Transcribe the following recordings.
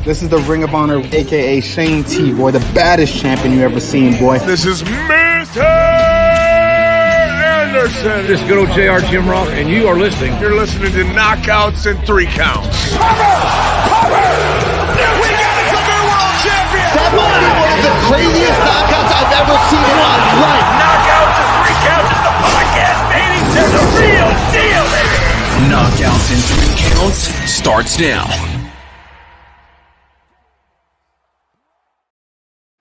This is the Ring of Honor, a.k.a. Shane T, boy, the baddest champion you ever seen, boy. This is Mr. Anderson. This is good old JR Jim Ross, and you are listening. You're listening to Knockouts and 3 Counts. Cover! We got a new world champion! That might be one of the craziest knockouts I've ever seen in my life. Knockouts and 3 Counts is the podcast, baby! It's the real deal, baby! Knockouts and 3 Counts starts now.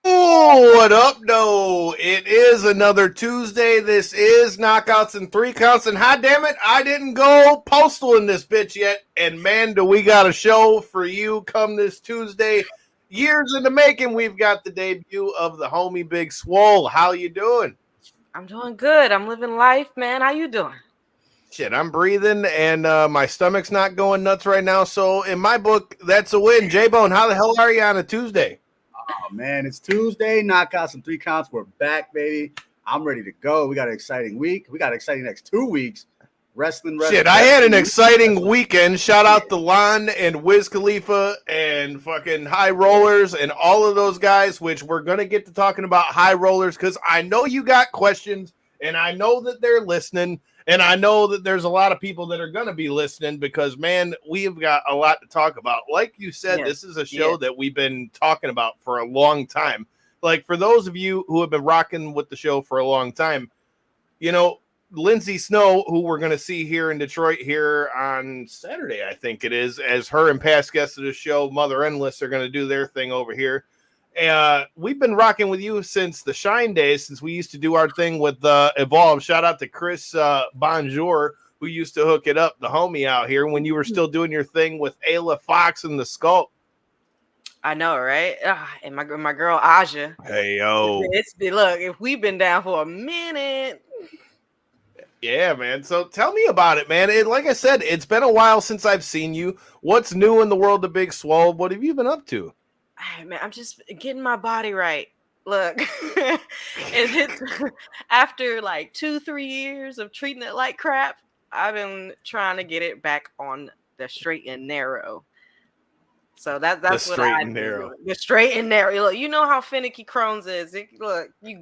What up, no? It is another Tuesday. This is Knockouts and 3 Counts, and hot damn it, I didn't go postal in this bitch yet. And man, do we got a show for you come this Tuesday. Years in the making, we've got the debut of the homie Big Swole. How you doing? I'm doing good. I'm living life, man. How you doing? Shit, I'm breathing, and my stomach's not going nuts right now. So in my book, that's a win. J-Bone, how the hell are you on a Tuesday? Oh, man, it's Tuesday. Knockouts and 3 Counts. We're back, baby. I'm ready to go. We got an exciting week. We got an exciting next 2 weeks. Wrestling. Shit, I had an exciting weekend. Shout out to Lon and Wiz Khalifa and fucking High Rollers and all of those guys, which we're going to get to talking about High Rollers because I know you got questions, and I know that they're listening, and I know that there's a lot of people that are going to be listening because, man, we've got a lot to talk about. Like you said, This is a show that we've been talking about for a long time. Like, for those of you who have been rocking with the show for a long time, you know, Lindsay Snow, who we're going to see here in Detroit here on Saturday, I think it is, as her and past guests of the show, Mother Endless, are going to do their thing over here. We've been rocking with you since the Shine days, since we used to do our thing with Evolve. Shout out to Chris Bonjour, who used to hook it up, the homie out here, when you were still doing your thing with Ayla Fox and the Skulk. I know, right? And my girl Aja. Hey, yo. Look, if we've been down for a minute. Yeah, man. So tell me about it, man. Like I said, it's been a while since I've seen you. What's new in the world of Big Swole? What have you been up to? Man, I'm just getting my body right. Look, after like 2-3 years of treating it like crap, I've been trying to get it back on the straight and narrow. So that's what I do. The straight and narrow. Look, you know how finicky Crohn's is.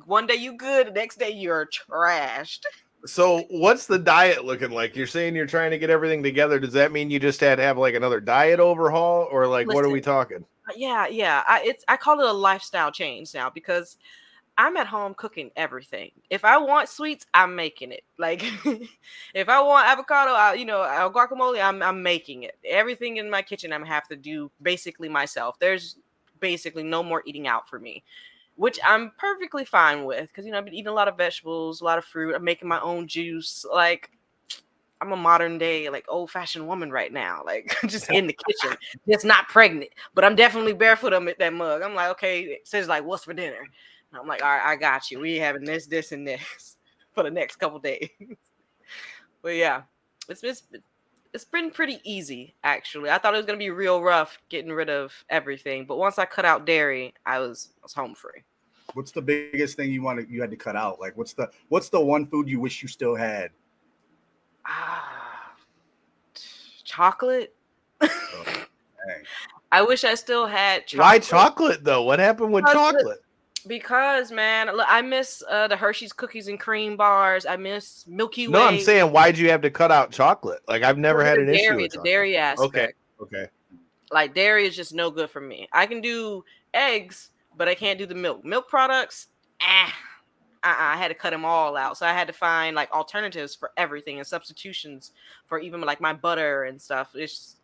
One day you good, the next day you're trashed. So what's the diet looking like? You're saying you're trying to get everything together. Does that mean you just had to have like another diet overhaul, or like what are we talking? Yeah. I call it a lifestyle change now because I'm at home cooking everything. If I want sweets, I'm making it. Like if I want avocado, guacamole, I'm making it. Everything in my kitchen, I'm have to do basically myself. There's basically no more eating out for me, which I'm perfectly fine with because I've been eating a lot of vegetables, a lot of fruit. I'm making my own juice. Like I'm a modern day, like old-fashioned woman right now, like just in the kitchen. Just not pregnant, but I'm definitely barefoot on that mug. I'm like, okay, it says like, what's for dinner? And I'm like, all right, I got you. We having this, and this for the next couple days. But yeah, it's been pretty easy actually. I thought it was gonna be real rough getting rid of everything, but once I cut out dairy, I was home free. What's the biggest thing you had to cut out? Like, what's the one food you wish you still had? Chocolate. Oh, I wish I still had chocolate. Why chocolate though? What happened with chocolate? Because man, look, I miss the Hershey's cookies and cream bars. I miss Milky Way. No, I'm saying, why'd you have to cut out chocolate? Like I've never had an issue with the dairy aspect. Okay. Like dairy is just no good for me. I can do eggs, but I can't do the milk products. I had to cut them all out. So I had to find like alternatives for everything and substitutions for even like my butter and stuff. It's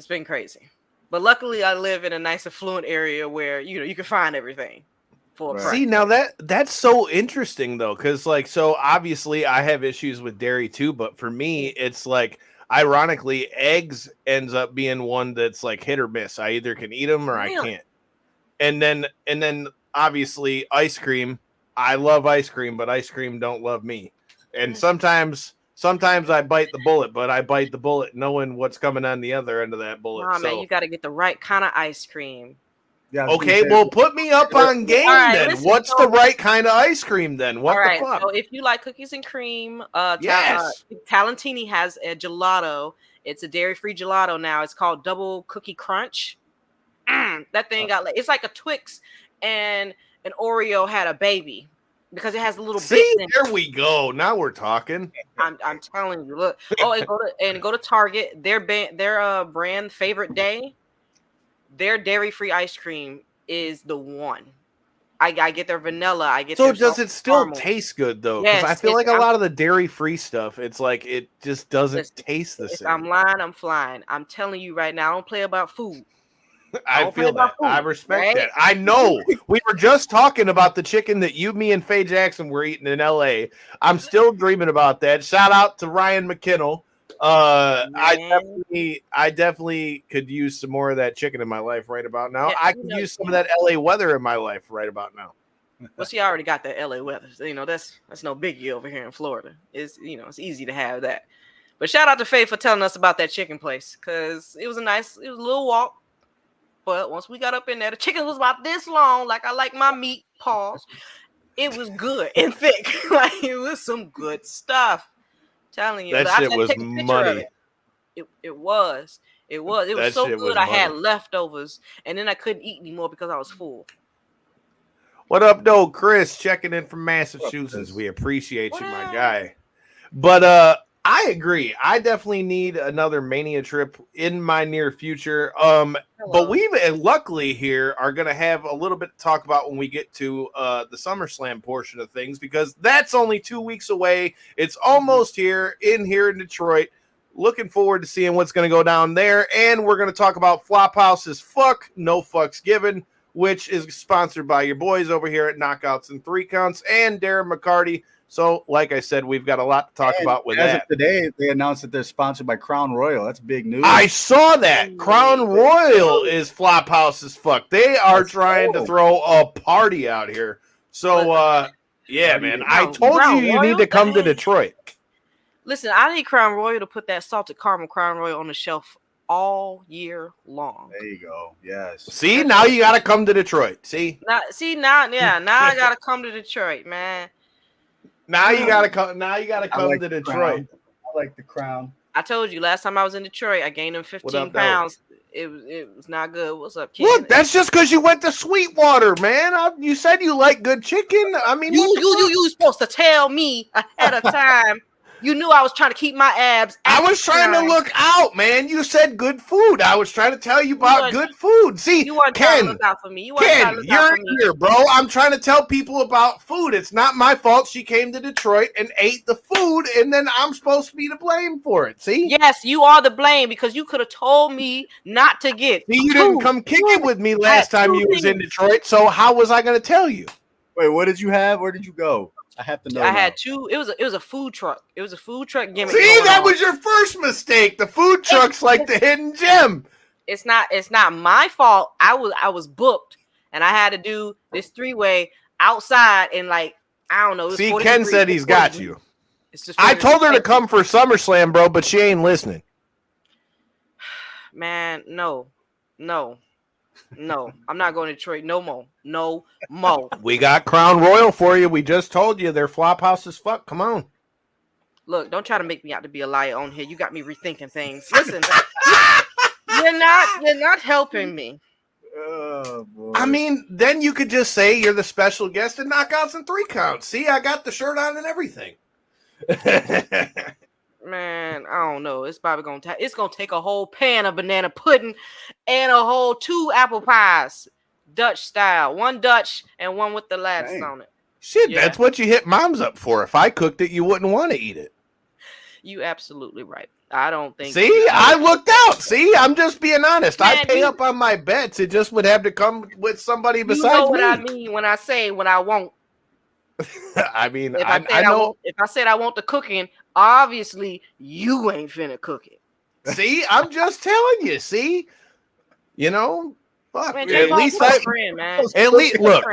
been crazy. But luckily I live in a nice affluent area where, you can find everything for a price. See, now that's so interesting though. Cause like, so obviously I have issues with dairy too, but for me, it's like, ironically, eggs ends up being one that's like hit or miss. I either can eat them or I can't. And then obviously ice cream. I love ice cream, but ice cream don't love me. And sometimes I bite the bullet, but I bite the bullet knowing what's coming on the other end of that bullet. Man, you got to get the right kind of ice cream. Yeah. Okay, well, put me up on game then. Listen, what's the right kind of ice cream then? What the fuck? So if you like cookies and cream, yes. Talentini has a gelato. It's a dairy-free gelato now. It's called Double Cookie Crunch. That thing got it's like a Twix and an Oreo had a baby because it has a little bits in it. There we go. Now we're talking. I'm telling you. Look. Oh, and go to Target. Their brand favorite day. Their dairy-free ice cream is the one. I get their vanilla. I get. So their does it still caramel. taste good though? Because Yes, I feel like a lot of the dairy-free stuff, it's like it just doesn't taste the If same. I'm lying, I'm flying. I'm telling you right now. I don't play about food. I don't feel play about that. I food, respect right? that. I know. We were just talking about the chicken that you, me, and Faye Jackson were eating in LA. I'm still dreaming about that. Shout out to Ryan McKinnell. I definitely could use some more of that chicken in my life right about now. Yeah, I could use some of that LA weather in my life right about now. Well, see, I already got that LA weather. You know, that's no biggie over here in Florida. It's it's easy to have that. But shout out to Faye for telling us about that chicken place because it was a little walk. But once we got up in there, the chicken was about this long, like I like my meat. Pause. It was good and thick. Like it was some good stuff. Telling you, That but shit I was take a picture of muddy. It was That so shit good. was I had muddy. leftovers, and then I couldn't eat anymore because I was full. What up, though, Chris? Checking in from Massachusetts. We appreciate you, my guy. But I agree. I definitely need another Mania trip in my near future. But we luckily here are going to have a little bit to talk about when we get to the SummerSlam portion of things because that's only 2 weeks away. It's almost here in Detroit. Looking forward to seeing what's going to go down there. And we're going to talk about Flophouse Fuck, No Fucks Given, which is sponsored by your boys over here at Knockouts and 3 Counts and Darren McCarty. So, like I said, we've got a lot to talk about with that. Of today, they announced that they're sponsored by Crown Royal. That's big news. I saw that. Crown Royal is Flophouse Fuck. They are trying to throw a party out here. So, yeah, man. I told you need to come to Detroit. Listen, I need Crown Royal to put that salted caramel Crown Royal on the shelf all year long. There you go. Yes. See, now you got to come to Detroit. See? Now I got to come to Detroit, man. Now you got to come. Now you got to come to Detroit. I like the Crown. I told you last time I was in Detroit, I gained them 15 pounds. It was not good. What's up, kid? Look, that's just because you went to Sweetwater, man. You said you like good chicken. I mean, you supposed to tell me ahead of time. You knew I was trying to keep my abs. I was trying to look out, man. You said good food. I was trying to tell you about good food. See, you weren't trying to look out for me. You weren't trying to look out for me. You're here, bro. I'm trying to tell people about food. It's not my fault she came to Detroit and ate the food, and then I'm supposed to be to blame for it. See? Yes, you are the blame because you could have told me not to get. See, you didn't come kick it with me last time you was in Detroit, so how was I going to tell you? Wait, what did you have? Where did you go? I have to know. I had two. It was a food truck. It was a food truck gimmick. See, that was your first mistake. The food truck's like the hidden gem. It's not my fault. I was booked and I had to do this 3-way outside and like I don't know. See, Ken said he's got you. It's just I told her to come for SummerSlam, bro, but she ain't listening. Man, no. I'm not going to Detroit no more. We got Crown Royal for you. We just told you they're Flophouse Fuck. Come on. Look, don't try to make me out to be a liar on here. You got me rethinking things. Listen, you're not helping me. Oh, boy. I mean, then you could just say you're the special guest in Knockouts and 3 Counts. See, I got the shirt on and everything. Man, I don't know. It's probably gonna take a whole pan of banana pudding and a whole 2 apple pies, Dutch style, 1 Dutch and 1 with the lattice on it. Shit, yeah. That's what you hit moms up for. If I cooked it, you wouldn't want to eat it. You absolutely right. I don't think. See, I looked out. See, I'm just being honest. Man, I pay up on my bets. It just would have to come with somebody besides me. You know what I mean when I say when I won't. I mean, if I know. If I said I want the cooking, obviously you ain't finna cook it. See, I'm just telling you. See, you know, fuck. Man, at least look.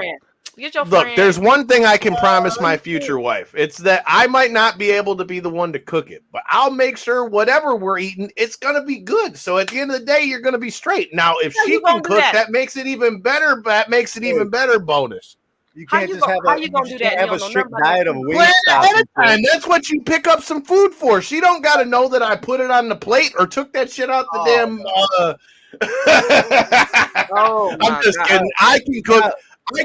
Look, there's one thing I can promise my future wife. It's that I might not be able to be the one to cook it, but I'll make sure whatever we're eating, it's gonna be good. So at the end of the day, you're gonna be straight. Now, if she can cook, that makes it even better. That makes it even better bonus. You How can't you just go- have how a, you you gonna just do that can't and have you a don't know strict nothing about diet that of food? wing Plan stop. ahead of time. That's what you pick up some food for. She don't got to know that I put it on the plate or took that shit out the damn. Oh I'm my just god. kidding. I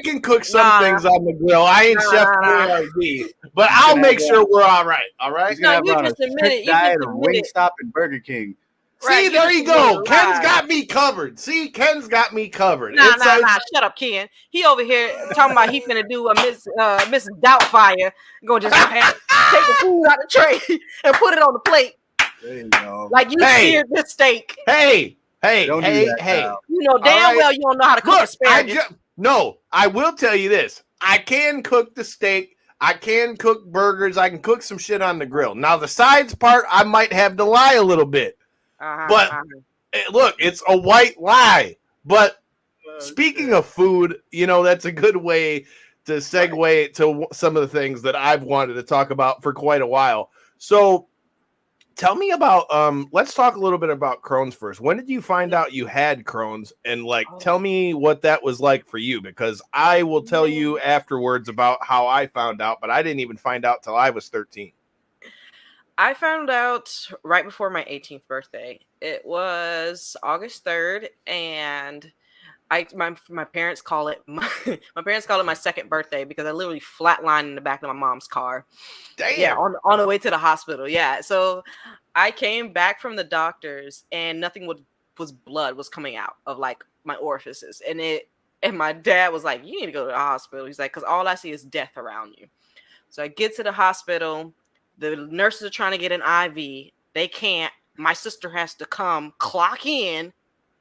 can cook some Nah, things on the grill. I ain't nah, Chef nah, nah. Boyardee, but He's I'll gonna make have sure we're all right. All right. He's gonna No, have her you on a just admitted. strict You just diet of admitted. Wingstop and Burger King. Right, See, there just you go. admitted Ken's lies. got me covered. See, Ken's got me covered. Nah, It's nah, nah. Shut up, Ken. He over here talking about he finna do a Mrs. Doubtfire. Gonna just take the food out the tray and put it on the plate. There you go. Like you Hey. seared this steak. hey, Don't do that now. You know damn right. well you don't know how to cook Look, asparagus. no, I will tell you this. I can cook the steak. I can cook burgers. I can cook some shit on the grill. Now, the sides part, I might have to lie a little bit. But look, it's a white lie. But speaking of food, you know, that's a good way to segue to some of the things that I've wanted to talk about for quite a while. So tell me about, let's talk a little bit about Crohn's first. When did you find out you had Crohn's? And tell me what that was like for you, because I will tell you afterwards about how I found out, but I didn't even find out till I was 13. I found out right before my 18th birthday. It was August 3rd, and my parents call it my second birthday because I literally flatlined in the back of my mom's car. Damn. Yeah, on the way to the hospital. Yeah, so I came back from the doctors, and nothing was blood was coming out of like my orifices, and my dad was like, "You need to go to the hospital." He's like, "Because all I see is death around you." So I get to the hospital. The nurses are trying to get an IV. They can't. My sister has to come clock in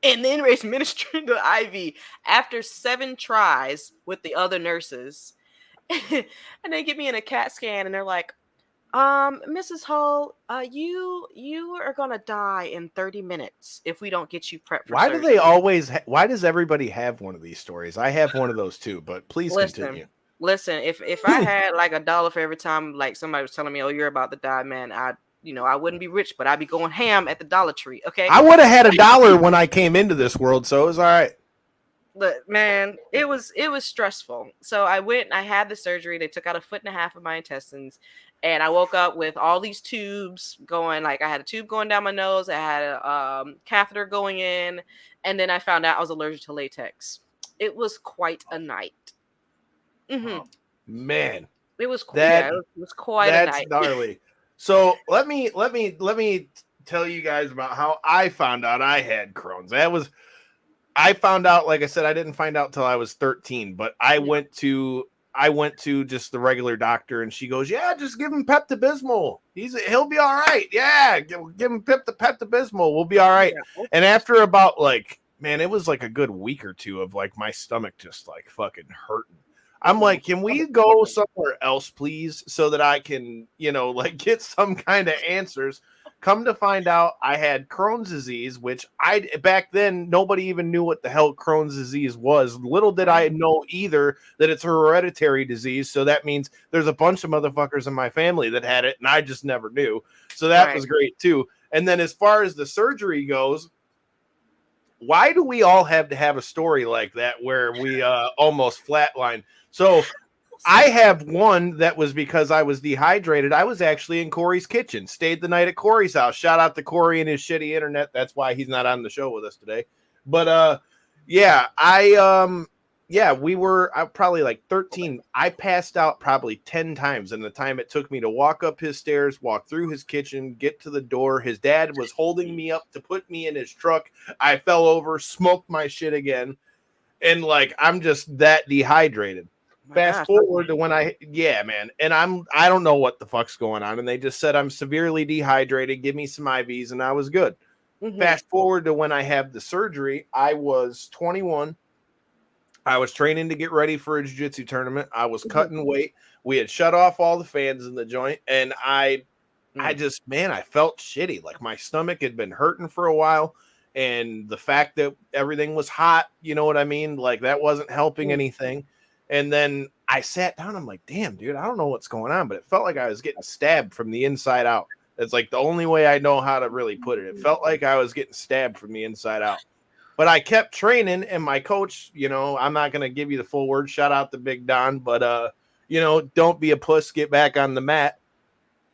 and then administer the IV after 7 tries with the other nurses. And they get me in a CAT scan and they're like, Mrs. Hull, you are gonna die in 30 minutes if we don't get you prepped for Why surgery. do they always why does everybody have one of these stories? I have one of those too, but please continue. Listen, if I had like $1 for every time like somebody was telling me, "Oh, you're about to die," man, I wouldn't be rich, but I'd be going ham at the Dollar Tree. Okay, I would have had $1 when I came into this world, so it was all right. But man, it was stressful. So I went and I had the surgery. They took out 1.5 feet of my intestines, and I woke up with all these tubes going. Like I had a tube going down my nose. I had a catheter going in, and then I found out I was allergic to latex. It was quite a night. Mm-hmm. Oh, man, it was it was quite a night. That's gnarly. So let me tell you guys about how I found out I had Crohn's. I found out, like I said, I didn't find out till I was 13, but I went to just the regular doctor, and she goes, "Yeah, just give him Pepto-Bismol. He'll be all right. Yeah, give him Pepto-Bismol. We'll be all right." Yeah. And after about it was like a good week or two of like my stomach just like fucking hurting. I'm like, "Can we go somewhere else, please, so that I can, get some kind of answers?" Come to find out, I had Crohn's disease, which back then nobody even knew what the hell Crohn's disease was. Little did I know either that it's a hereditary disease. So that means there's a bunch of motherfuckers in my family that had it, and I just never knew. So that was great too. And then as far as the surgery goes, why do we all have to have a story like that where we almost flatline? So I have one that was because I was dehydrated. I was actually in Corey's kitchen, stayed the night at Corey's house. Shout out to Corey and his shitty internet. That's why he's not on the show with us today. But we were probably like 13. I passed out probably 10 times in the time it took me to walk up his stairs, walk through his kitchen, get to the door. His dad was holding me up to put me in his truck. I fell over, smoked my shit again. And I'm just that dehydrated. Fast forward to when and I don't know what the fuck's going on, and they just said I'm severely dehydrated, give me some IVs, and I was good. Mm-hmm. Fast forward to when I have the surgery, I was 21. I was training to get ready for a jiu-jitsu tournament. I was cutting weight. We had shut off all the fans in the joint, and I felt shitty. Like my stomach had been hurting for a while, and the fact that everything was hot, you know what I mean? Like that wasn't helping anything. And then I sat down. I'm like, damn, dude, I don't know what's going on, but it felt like I was getting stabbed from the inside out. It's like the only way I know how to really put it. It felt like I was getting stabbed from the inside out. But I kept training, and my coach, you know, I'm not going to give you the full word. Shout out to Big Don, but, you know, don't be a puss, get back on the mat.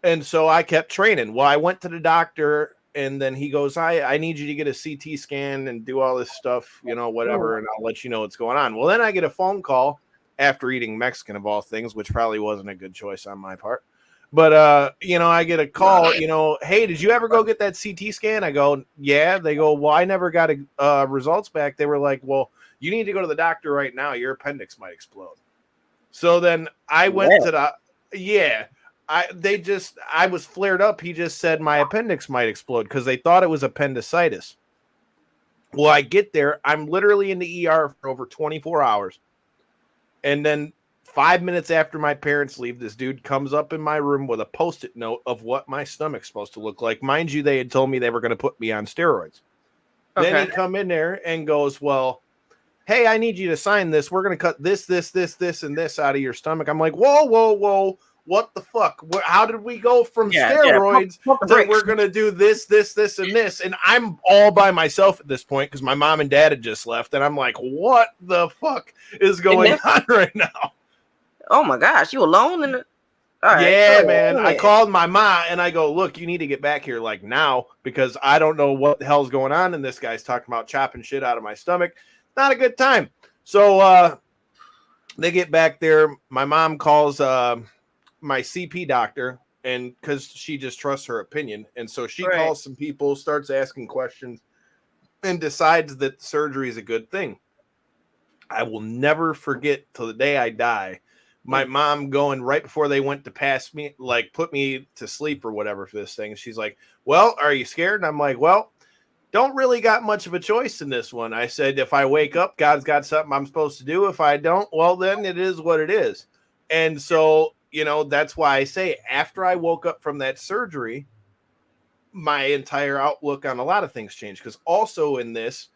And so I kept training. Well, I went to the doctor, and then he goes, I need you to get a CT scan and do all this stuff, you know, whatever, and I'll let you know what's going on. Well, then I get a phone call after eating Mexican of all things, which probably wasn't a good choice on my part. But, you know, I get a call, you know, hey, did you ever go get that CT scan? I go, yeah. They go, well, I never got results back. They were like, well, you need to go to the doctor right now. Your appendix might explode. So then I went to the, I was flared up. He just said my appendix might explode because they thought it was appendicitis. Well, I get there. I'm literally in the ER for over 24 hours. And then 5 minutes after my parents leave, this dude comes up in my room with a Post-it note of what my stomach's supposed to look like. Mind you, they had told me they were going to put me on steroids. Okay. Then he come in there and goes, well, hey, I need you to sign this. We're going to cut this, and this out of your stomach. I'm like, whoa. What the fuck? How did we go from steroids to we're going to do this, and this? And I'm all by myself at this point because my mom and dad had just left. And I'm like, what the fuck is going on right now? Oh my gosh, you alone in the all right. Yeah, man. I called my mom and I go, look, you need to get back here like now because I don't know what the hell's going on. And this guy's talking about chopping shit out of my stomach. Not a good time. So they get back there. My mom calls my CP doctor and because she just trusts her opinion. And so she calls some people, starts asking questions, and decides that surgery is a good thing. I will never forget till the day I die. My mom going right before they went to pass me, like put me to sleep or whatever for this thing. She's like, well, are you scared? And I'm like, well, don't really got much of a choice in this one. I said, if I wake up, God's got something I'm supposed to do. If I don't, well, then it is what it is. And so, you know, that's why I say after I woke up from that surgery, my entire outlook on a lot of things changed. Because also in this,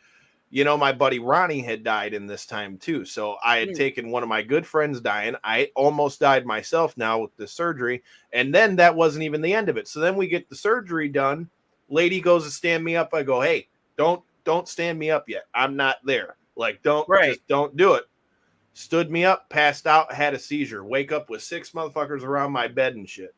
you know, my buddy Ronnie had died in this time too. So I had taken one of my good friends dying. I almost died myself now with the surgery. And then that wasn't even the end of it. So then we get the surgery done. Lady goes to stand me up. I go, hey, don't stand me up yet. I'm not there. Like, just don't do it. Stood me up, passed out, had a seizure. Wake up with 6 motherfuckers around my bed and shit.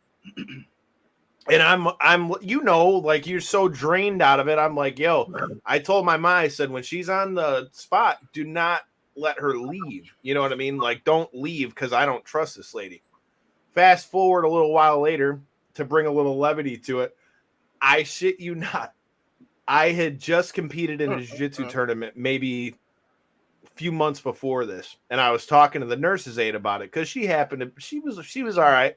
And I'm, you know, like you're so drained out of it. I'm like, yo, I told my mom, I said, when she's on the spot, do not let her leave. You know what I mean? Like, don't leave because I don't trust this lady. Fast forward a little while later to bring a little levity to it. I shit you not. I had just competed in a jiu-jitsu tournament maybe a few months before this. And I was talking to the nurse's aide about it because she was all right.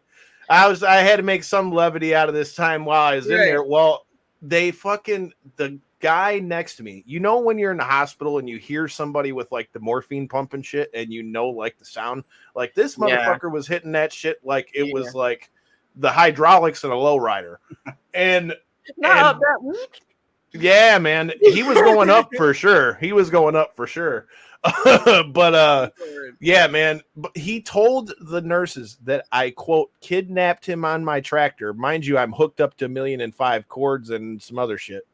I had to make some levity out of this time while I was in there. Well, the guy next to me, you know, when you're in the hospital and you hear somebody with like the morphine pump and shit, and you know, like the sound, like this motherfucker was hitting that shit like it was like the hydraulics in a lowrider. And yeah, man, he was going up for sure. But yeah, man, he told the nurses that I, quote, kidnapped him on my tractor. Mind you, I'm hooked up to 1,000,005 cords and some other shit.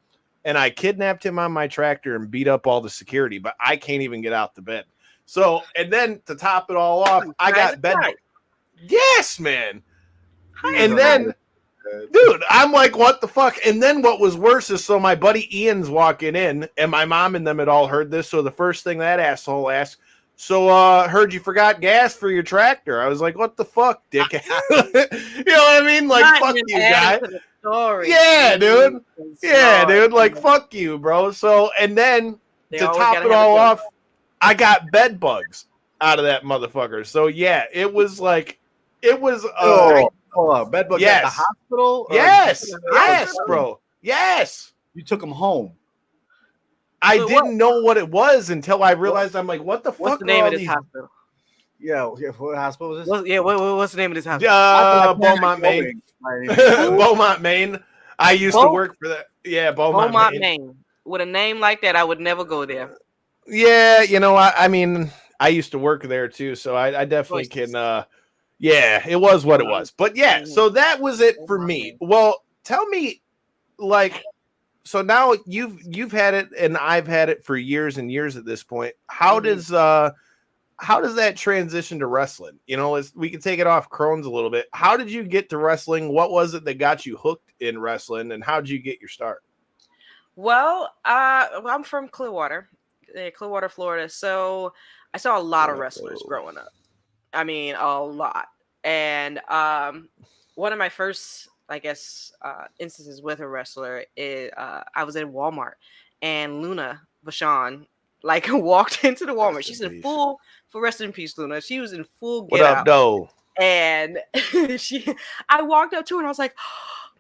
And I kidnapped him on my tractor and beat up all the security, but I can't even get out the bed. So, and then to top it all off, I got bed. Yes, man. And then, dude, I'm like, what the fuck? And then what was worse is, so my buddy Ian's walking in, and my mom and them had all heard this. So the first thing that asshole asked, so heard you forgot gas for your tractor. I was like, what the fuck, dickhead? You know what I mean? Like, fuck you, guy. Yeah, dude. Yeah, dude. Like, fuck you, bro. So, and then to top it all off, I got bed bugs out of that motherfucker. So yeah, it was like, it was bed bugs at the hospital? Yes, bro. Yes. You took them home. I didn't know what it was until I realized. I'm like, what the fuck? What's the name of this hospital? Yeah, what hospital was this? What's the name of this hospital? Beaumont, Maine. Beaumont, Maine. I used to work for that. Yeah, Beaumont, Maine. With a name like that, I would never go there. Yeah, you know, I mean, I used to work there too, so I definitely can. Yeah, it was what it was. But yeah, so that was it for me. Well, tell me, like, So now you've had it and I've had it for years and years at this point. How does that transition to wrestling? You know, we can take it off Crohn's a little bit. How did you get to wrestling? What was it that got you hooked in wrestling, and how did you get your start? Well, I'm from Clearwater, Florida. So I saw a lot of wrestlers growing up. I mean, a lot. And one of my first, I guess, instances with a wrestler is I was in Walmart, and Luna Vachon like walked into the Walmart. She's in full, for rest in peace, Luna. She was in full get What up, Doe? And I walked up to her and I was like,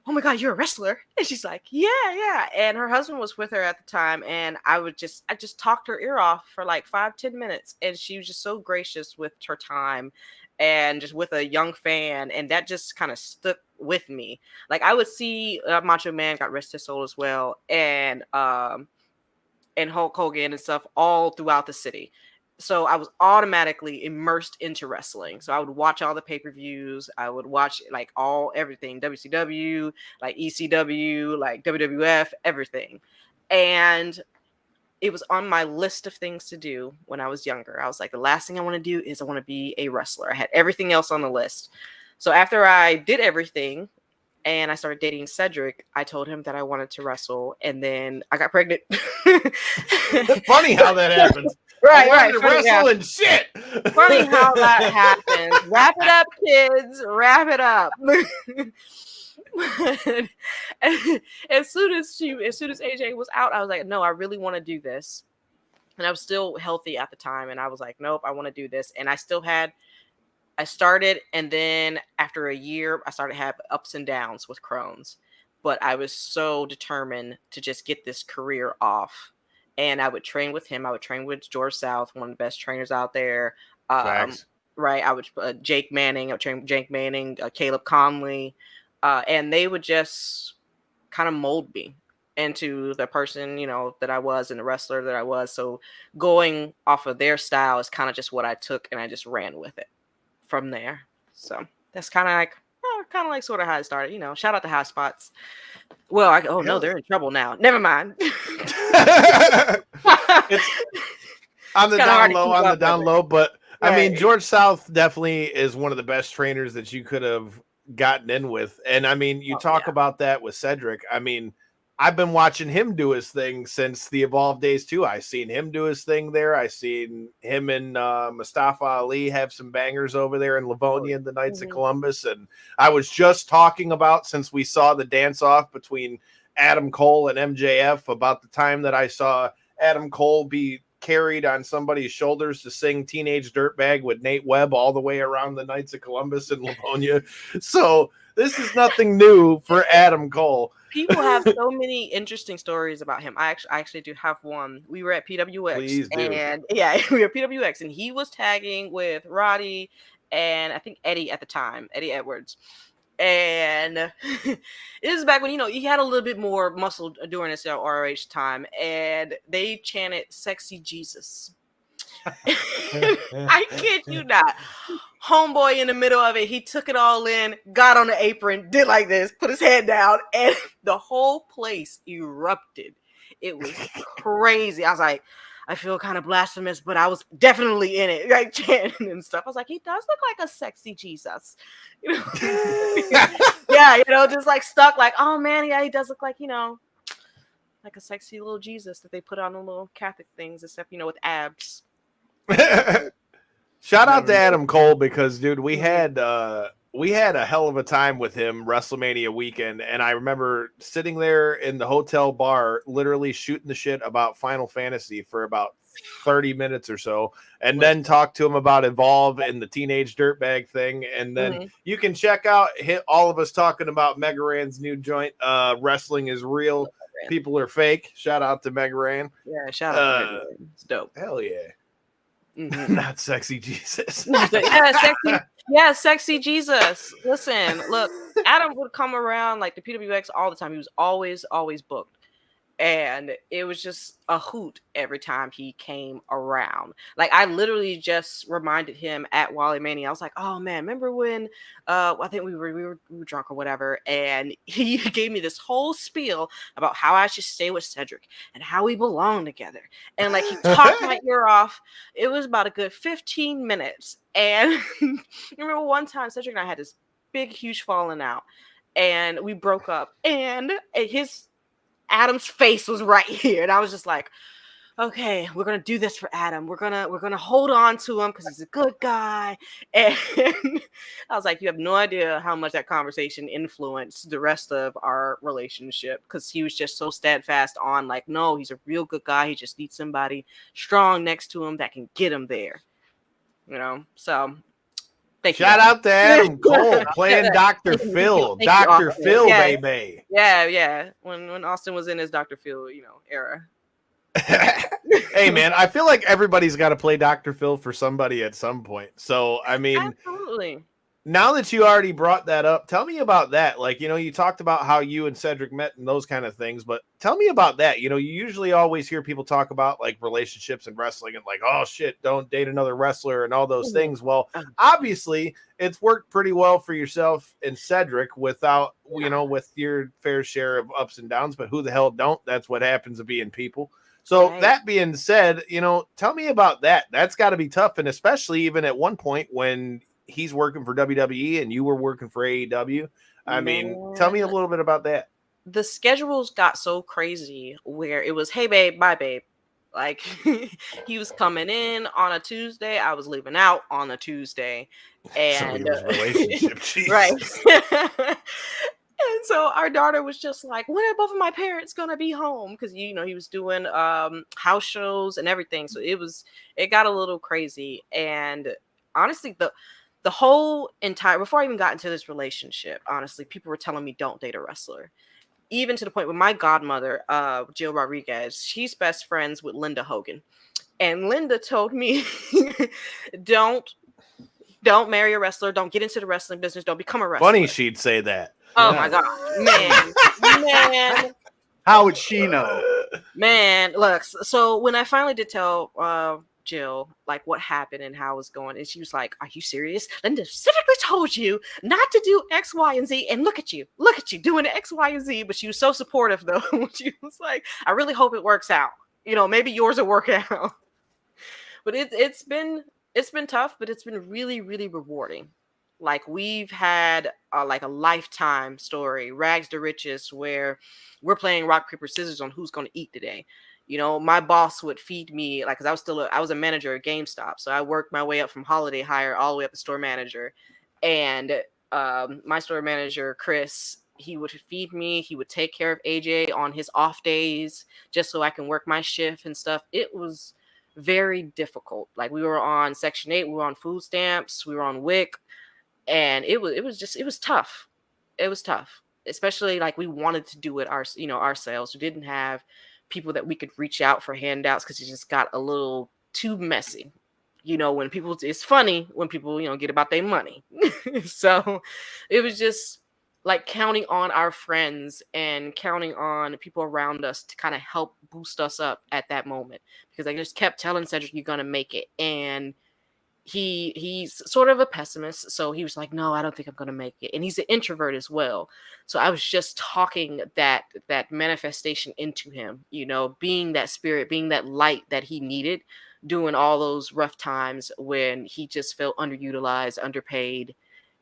oh my God, you're a wrestler? And she's like, yeah. And her husband was with her at the time. And I just talked her ear off for like 5-10 minutes. And she was just so gracious with her time and just with a young fan. And that just kind of stuck with me. Like I would see Macho Man, got rest his soul as well. And Hulk Hogan and stuff all throughout the city. So I was automatically immersed into wrestling. So I would watch all the pay-per-views. I would watch like everything, WCW, like ECW, like WWF, everything. And it was on my list of things to do when I was younger. I was like, the last thing I want to do is I want to be a wrestler. I had everything else on the list. So after I did everything and I started dating Cedric, I told him that I wanted to wrestle, and then I got pregnant. Funny how that happens. Right. Wrestle and shit. Funny how that happens. Wrap it up, kids. Wrap it up. as soon as AJ was out, I was like, no, I really want to do this. And I was still healthy at the time, and I was like, nope, I want to do this. And I started, and then after a year, I started to have ups and downs with Crohn's. But I was so determined to just get this career off. And I would train with him. I would train with George South, one of the best trainers out there. Right. I would Jake Manning. I would train with Jake Manning, Caleb Conley. And they would just kind of mold me into the person, you know, that I was and the wrestler that I was. So going off of their style is kind of just what I took, and I just ran with it from there. So that's kind of like sort of how it started. You know, shout out to High Spots. Well, no, they're in trouble now. Never mind. It's on the down low, but right. I mean, George South definitely is one of the best trainers that you could have gotten in with. And I mean, you talk about that with Cedric. I mean, I've been watching him do his thing since the Evolve days too. I seen him do his thing there. I seen him and Mustafa Ali have some bangers over there in Livonia and the Knights of Columbus. And I was just talking about, since we saw the dance off between Adam Cole and MJF, about the time that I saw Adam Cole be carried on somebody's shoulders to sing Teenage Dirtbag with Nate Webb all the way around the Knights of Columbus in Livonia. So this is nothing new for Adam Cole. People have so many interesting stories about him. I actually do have one. We were at PWX. Please do. And we were at PWX, and he was tagging with Roddy and I think Eddie at the time, Eddie Edwards. And this is back when, you know, he had a little bit more muscle during his ROH time, and they chanted "Sexy Jesus." I kid you not. Homeboy in the middle of it, he took it all in, got on the apron, did like this, put his head down, and the whole place erupted. It was crazy. I was like, I feel kind of blasphemous, but I was definitely in it, like chanting and stuff. I was like, he does look like a sexy Jesus. You know? Yeah, you know, just like stuck like, oh man, yeah, he does look like, you know, like a sexy little Jesus that they put on the little Catholic things, except, you know, with abs. Shout out to Adam Cole, because dude, we had a hell of a time with him WrestleMania weekend, and I remember sitting there in the hotel bar literally shooting the shit about Final Fantasy for about 30 minutes or so, and then talk to him about Evolve and the Teenage Dirtbag thing. And then you can check out all of us talking about Megaran's new joint, Wrestling is Real, People Are Fake. Shout out to Megaran. Yeah, shout out to Megaran. It's dope. Hell yeah. Not Sexy Jesus. Sexy Jesus. Listen, look, Adam would come around like the PWX all the time. He was always booked. And it was just a hoot every time he came around. Like, I literally just reminded him at Wally Mania. I was like, "Oh man, remember when I think we were drunk or whatever?" And he gave me this whole spiel about how I should stay with Cedric and how we belong together. And like, he talked my ear off. It was about a good 15 minutes. And I remember one time Cedric and I had this big, huge falling out, and we broke up. And Adam's face was right here, and I was just like, "Okay, we're gonna do this for Adam. We're gonna hold on to him because he's a good guy." And I was like, "You have no idea how much that conversation influenced the rest of our relationship, because he was just so steadfast on like, no, he's a real good guy. He just needs somebody strong next to him that can get him there." So thank you. Shout out to Adam Cole playing Dr. Phil. Dr. Phil, yeah. baby. Yeah. When Austin was in his Dr. Phil, era. Hey, man, I feel like everybody's got to play Dr. Phil for somebody at some point. So, I mean, Absolutely. Now that you already brought that up, tell me about that. Like, you talked about how you and Cedric met and those kind of things, but tell me about that. You usually always hear people talk about like relationships and wrestling and like, oh shit, don't date another wrestler and all those things. Well, obviously it's worked pretty well for yourself and Cedric without, with your fair share of ups and downs, but who the hell don't? That's what happens to being people. So that being said, tell me about that. That's got to be tough. And especially even at one point when he's working for WWE and you were working for AEW. I mean, tell me a little bit about that. The schedules got so crazy where it was, hey babe, bye babe. Like he was coming in on a Tuesday, I was leaving out on a Tuesday, and relationship, right. And so our daughter was just like, when are both of my parents gonna be home? Because he was doing house shows and everything, so it got a little crazy. And honestly, the whole entire, before I even got into this relationship, honestly, people were telling me don't date a wrestler. Even to the point where my godmother, Jill Rodriguez, she's best friends with Linda Hogan. And Linda told me, don't marry a wrestler. Don't get into the wrestling business. Don't become a wrestler. Funny she'd say that. Oh my God, man. How would she know? Man, look, so when I finally did tell Jill like what happened and how it was going, and she was like, "Are you serious? Linda specifically told you not to do X, Y, and Z, and look at you doing X, Y, and Z." But she was so supportive though. She was like, "I really hope it works out. Maybe yours will work out." But it's been tough, but it's been really, really rewarding. Like, we've had like a lifetime story, rags to riches, where we're playing rock, paper, scissors on who's going to eat today. My boss would feed me, like, because I was a manager at GameStop, so I worked my way up from holiday hire all the way up to store manager. And my store manager, Chris, he would feed me. He would take care of AJ on his off days just so I can work my shift and stuff. It was very difficult. Like, we were on Section 8, we were on food stamps, we were on WIC, and it was tough. It was tough, especially like we wanted to do it ourselves. We didn't have people that we could reach out for handouts because it just got a little too messy. When people, it's funny when people, get about their money. So it was just like counting on our friends and counting on people around us to kind of help boost us up at that moment. Because I just kept telling Cedric, you're going to make it. And he's sort of a pessimist. So he was like, no, I don't think I'm going to make it. And he's an introvert as well. So I was just talking that manifestation into him, being that spirit, being that light that he needed during all those rough times when he just felt underutilized, underpaid,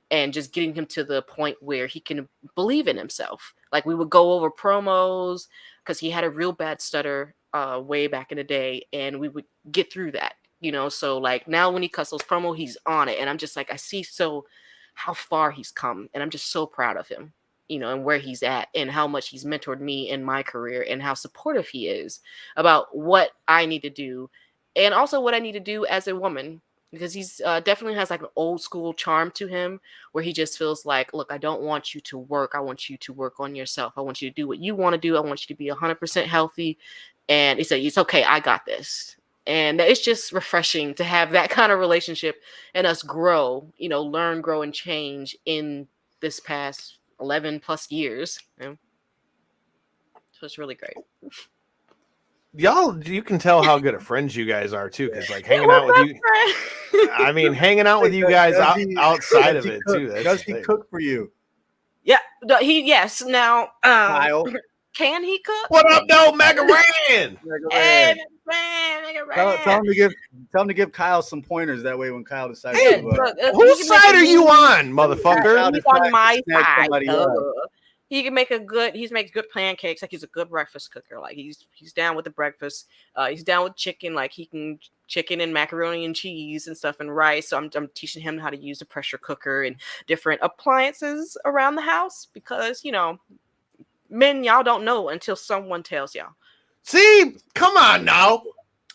and just getting him to the point where he can believe in himself. Like, we would go over promos because he had a real bad stutter way back in the day, and we would get through that. So like now when he cuts those promo, he's on it. And I'm just like, I see how far he's come. And I'm just so proud of him, and where he's at and how much he's mentored me in my career and how supportive he is about what I need to do and also what I need to do as a woman, because he's definitely has like an old school charm to him where he just feels like, look, I don't want you to work. I want you to work on yourself. I want you to do what you want to do. I want you to be 100% healthy. And he said, it's okay. I got this. And it's just refreshing to have that kind of relationship and us grow, learn, grow, and change in this past 11 plus years. So it's really great. Y'all, you can tell how good of friends you guys are too, because like hanging out with you. I mean, hanging out with you guys outside of it too. Does he cook for you? Yeah, yes. Now, Kyle, can he cook? What up, though, Mega Ran? Hey, man, tell him to give Kyle some pointers. That way, when Kyle decides, Hey, whose side are you on, motherfucker? He's on my side. He can make he makes good pancakes. Like he's a good breakfast cooker. Like he's down with the breakfast. He's down with chicken. Like he can chicken and macaroni and cheese and stuff and rice. So I'm teaching him how to use a pressure cooker and different appliances around the house because men, y'all don't know until someone tells y'all. See, come on now.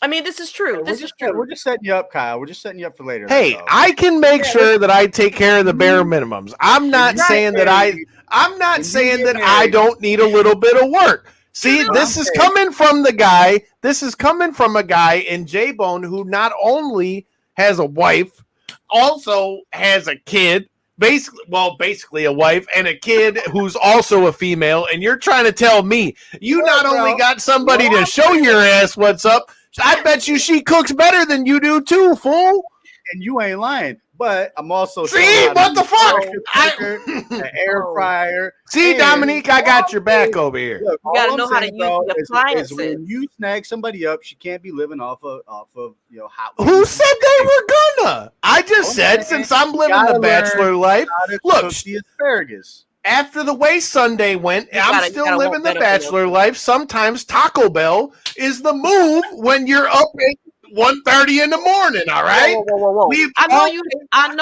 I mean, this is true. This is true. We're just setting you up, Kyle. We're just setting you up for later. Hey, I can make sure that I take care of the bare minimums. I'm not saying that I don't need a little bit of work. See, this is coming from the guy. This is coming from a guy in J-Bone who not only has a wife, also has a kid. Basically a wife and a kid who's also a female. And you're trying to tell me you not only got somebody to show your ass what's up, I bet you she cooks better than you do too, fool. And you ain't lying. But I'm also see what the fuck? An air fryer. See, and Dominique, I got your back over here. Look, you gotta know how to use the appliances. When you snag somebody up, she can't be living off of hot. Who said they were gonna? I just said since I'm living the bachelor life. Look, the asparagus. After the way Sunday went, I'm still living the bachelor life. Sometimes Taco Bell is the move when you're up at 1:30 in the morning. All right. Whoa. I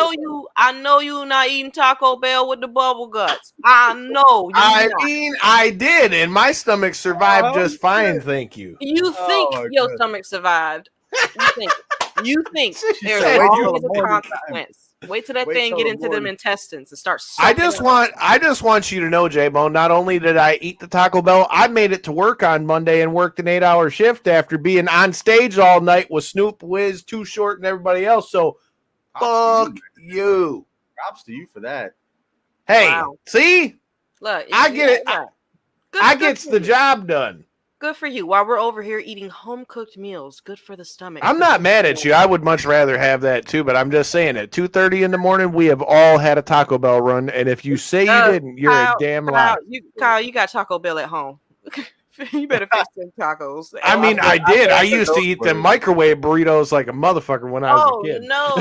know you not eating Taco Bell with the bubble guts. I know. I did, and my stomach survived just fine. Thank you. You think your stomach survived? You think there's always a consequence. Wait till that thing get into them intestines and start. I just want you to know, J-Bone, not only did I eat the Taco Bell, I made it to work on Monday and worked an 8-hour shift after being on stage all night with Snoop, Wiz, Too Short, and everybody else. So, fuck you. Props to you for that. Hey, see? Look, I get it. I gets the job done. Good for you. While we're over here eating home-cooked meals, good for the stomach. I'm not mad at you. I would much rather have that too, but I'm just saying at 2:30 in the morning, we have all had a Taco Bell run, and if you say you didn't, you're a damn liar. Kyle, you got Taco Bell at home. You better fix them tacos. I mean, I did. I used to eat them microwave burritos like a motherfucker when I was a kid. No.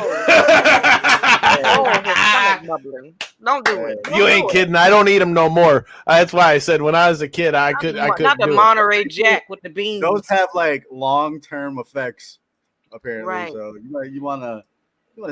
Don't do it. You ain't kidding. I don't eat them no more. That's why I said when I was a kid, I could. Not the Monterey Jack with the beans. Those have like long-term effects, apparently. Right. So you want to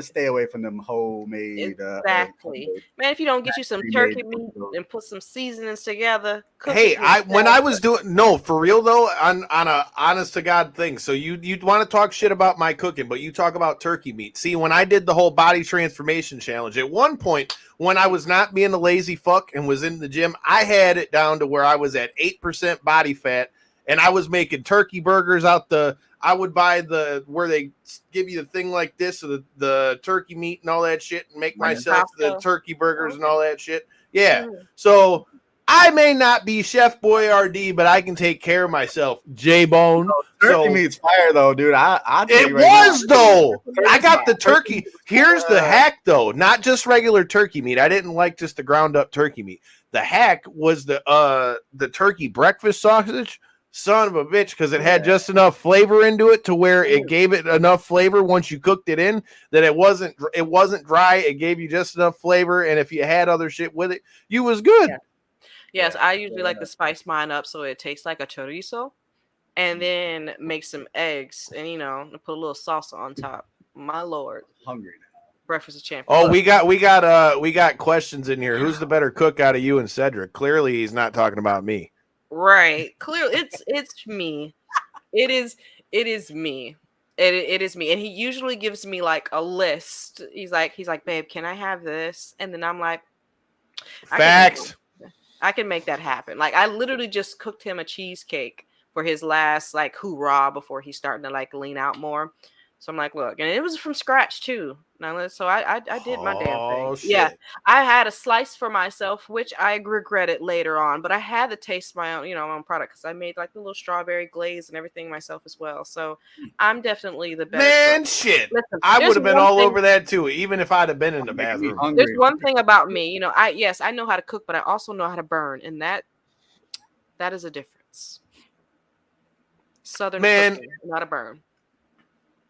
stay away from them homemade. Exactly, man. If you don't get you some turkey meat and put some seasonings together. Hey, when I was doing for real though, on a honest to God thing. So you want to talk shit about my cooking, but you talk about turkey meat. See, when I did the whole body transformation challenge, at one point when I was not being a lazy fuck and was in the gym, I had it down to where I was at 8% body fat, and I was making turkey burgers out the. I would buy where they give you the thing like this, of the turkey meat and all that shit, and make myself the turkey burgers and all that shit. Yeah. So I may not be Chef Boyardee, but I can take care of myself. J-Bone. Turkey meat's fire though, dude. It was though. I got the turkey. Here's the hack though. Not just regular turkey meat. I didn't like just the ground up turkey meat. The hack was the turkey breakfast sausage. Son of a bitch, because it had just enough flavor into it to where it gave it enough flavor once you cooked it in that it wasn't dry. It gave you just enough flavor, and if you had other shit with it, you was good. Yeah. Yes, I usually like to spice mine up so it tastes like a chorizo, and then make some eggs and put a little salsa on top. My lord, hungry now. Breakfast of champions. Oh, we got questions in here. Who's the better cook out of you and Cedric? Clearly, he's not talking about me. Right. Clearly, it's me. It is me. It is me. And he usually gives me like a list. He's like, babe, can I have this? And then I'm like, facts. I can make that happen. Like I literally just cooked him a cheesecake for his last like hoorah before he's starting to like lean out more. So I'm like, look, and it was from scratch too. Now, so I did my damn thing. Shit. Yeah, I had a slice for myself, which I regretted later on, but I had to taste my own, my own product because I made like the little strawberry glaze and everything myself as well. So I'm definitely the better. Man, shit. Listen, I there's would have been one all thing- over that too, even if I'd have been in the bathroom. There's one thing about me, I know how to cook, but I also know how to burn, and that is a difference. Southern Man. cooking, not a burn.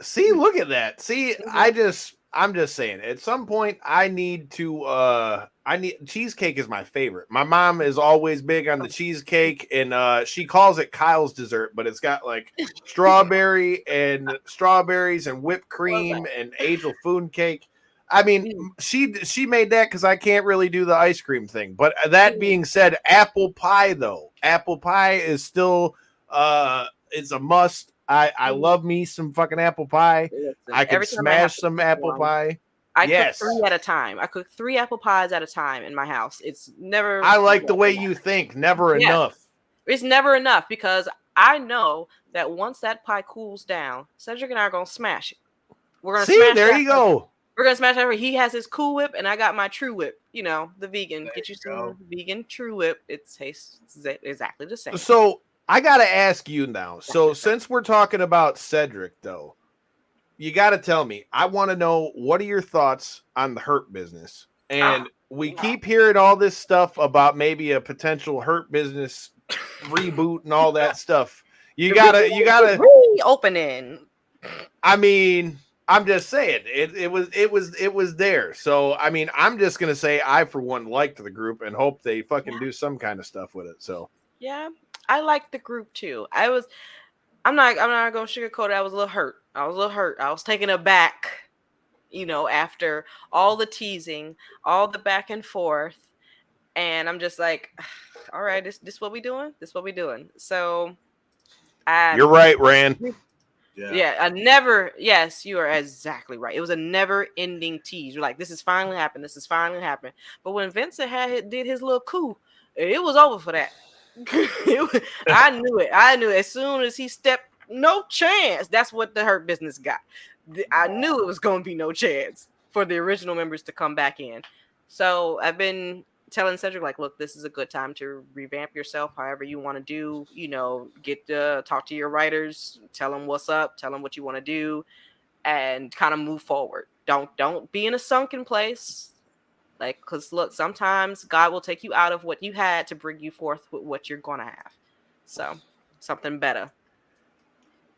See, look at that. See, I'm just saying, at some point I need cheesecake is my favorite. My mom is always big on the cheesecake, and she calls it Kyle's dessert, but it's got like strawberries and whipped cream and angel food cake. I mean, she made that because I can't really do the ice cream thing. But that being said, apple pie is still it's a must. I love me some fucking apple pie. Listen, I can smash some apple pie. I cook 3 at a time. I cook 3 apple pies at a time in my house. It's never. I like the way you think. Never enough. It's never enough because I know that once that pie cools down, Cedric and I are gonna smash it. We're gonna smash there you go. We're gonna smash it. He has his Cool Whip, and I got my True Whip. The vegan. Get you some vegan True Whip. It tastes exactly the same. So I gotta ask you now. So since we're talking about Cedric, though, you gotta tell me. I want to know, what are your thoughts on the Hurt Business? And we keep hearing all this stuff about maybe a potential Hurt Business reboot and all that stuff. You gotta reopening. I mean, I'm just saying it was there. So I mean, I'm just gonna say I for one liked the group and hope they fucking do some kind of stuff with it. So yeah, I liked the group too. I'm not gonna sugarcoat it. I was a little hurt. I was taken aback, after all the teasing, all the back and forth, and I'm just like, all right, this what we doing? So you're right, Rand. Yeah, yes, you are exactly right. It was a never-ending tease. You're like, this is finally happened. But when Vincent did his little coup, it was over for that. I knew it. As soon as he stepped, no chance. That's what the Hurt Business got. I knew it was going to be no chance for the original members to come back in. So I've been telling Cedric, like, look, this is a good time to revamp yourself however you want to do, get to talk to your writers, tell them what's up, tell them what you want to do, and kind of move forward. Don't be in a sunken place. Like, because look, sometimes God will take you out of what you had to bring you forth with what you're going to have. So something better.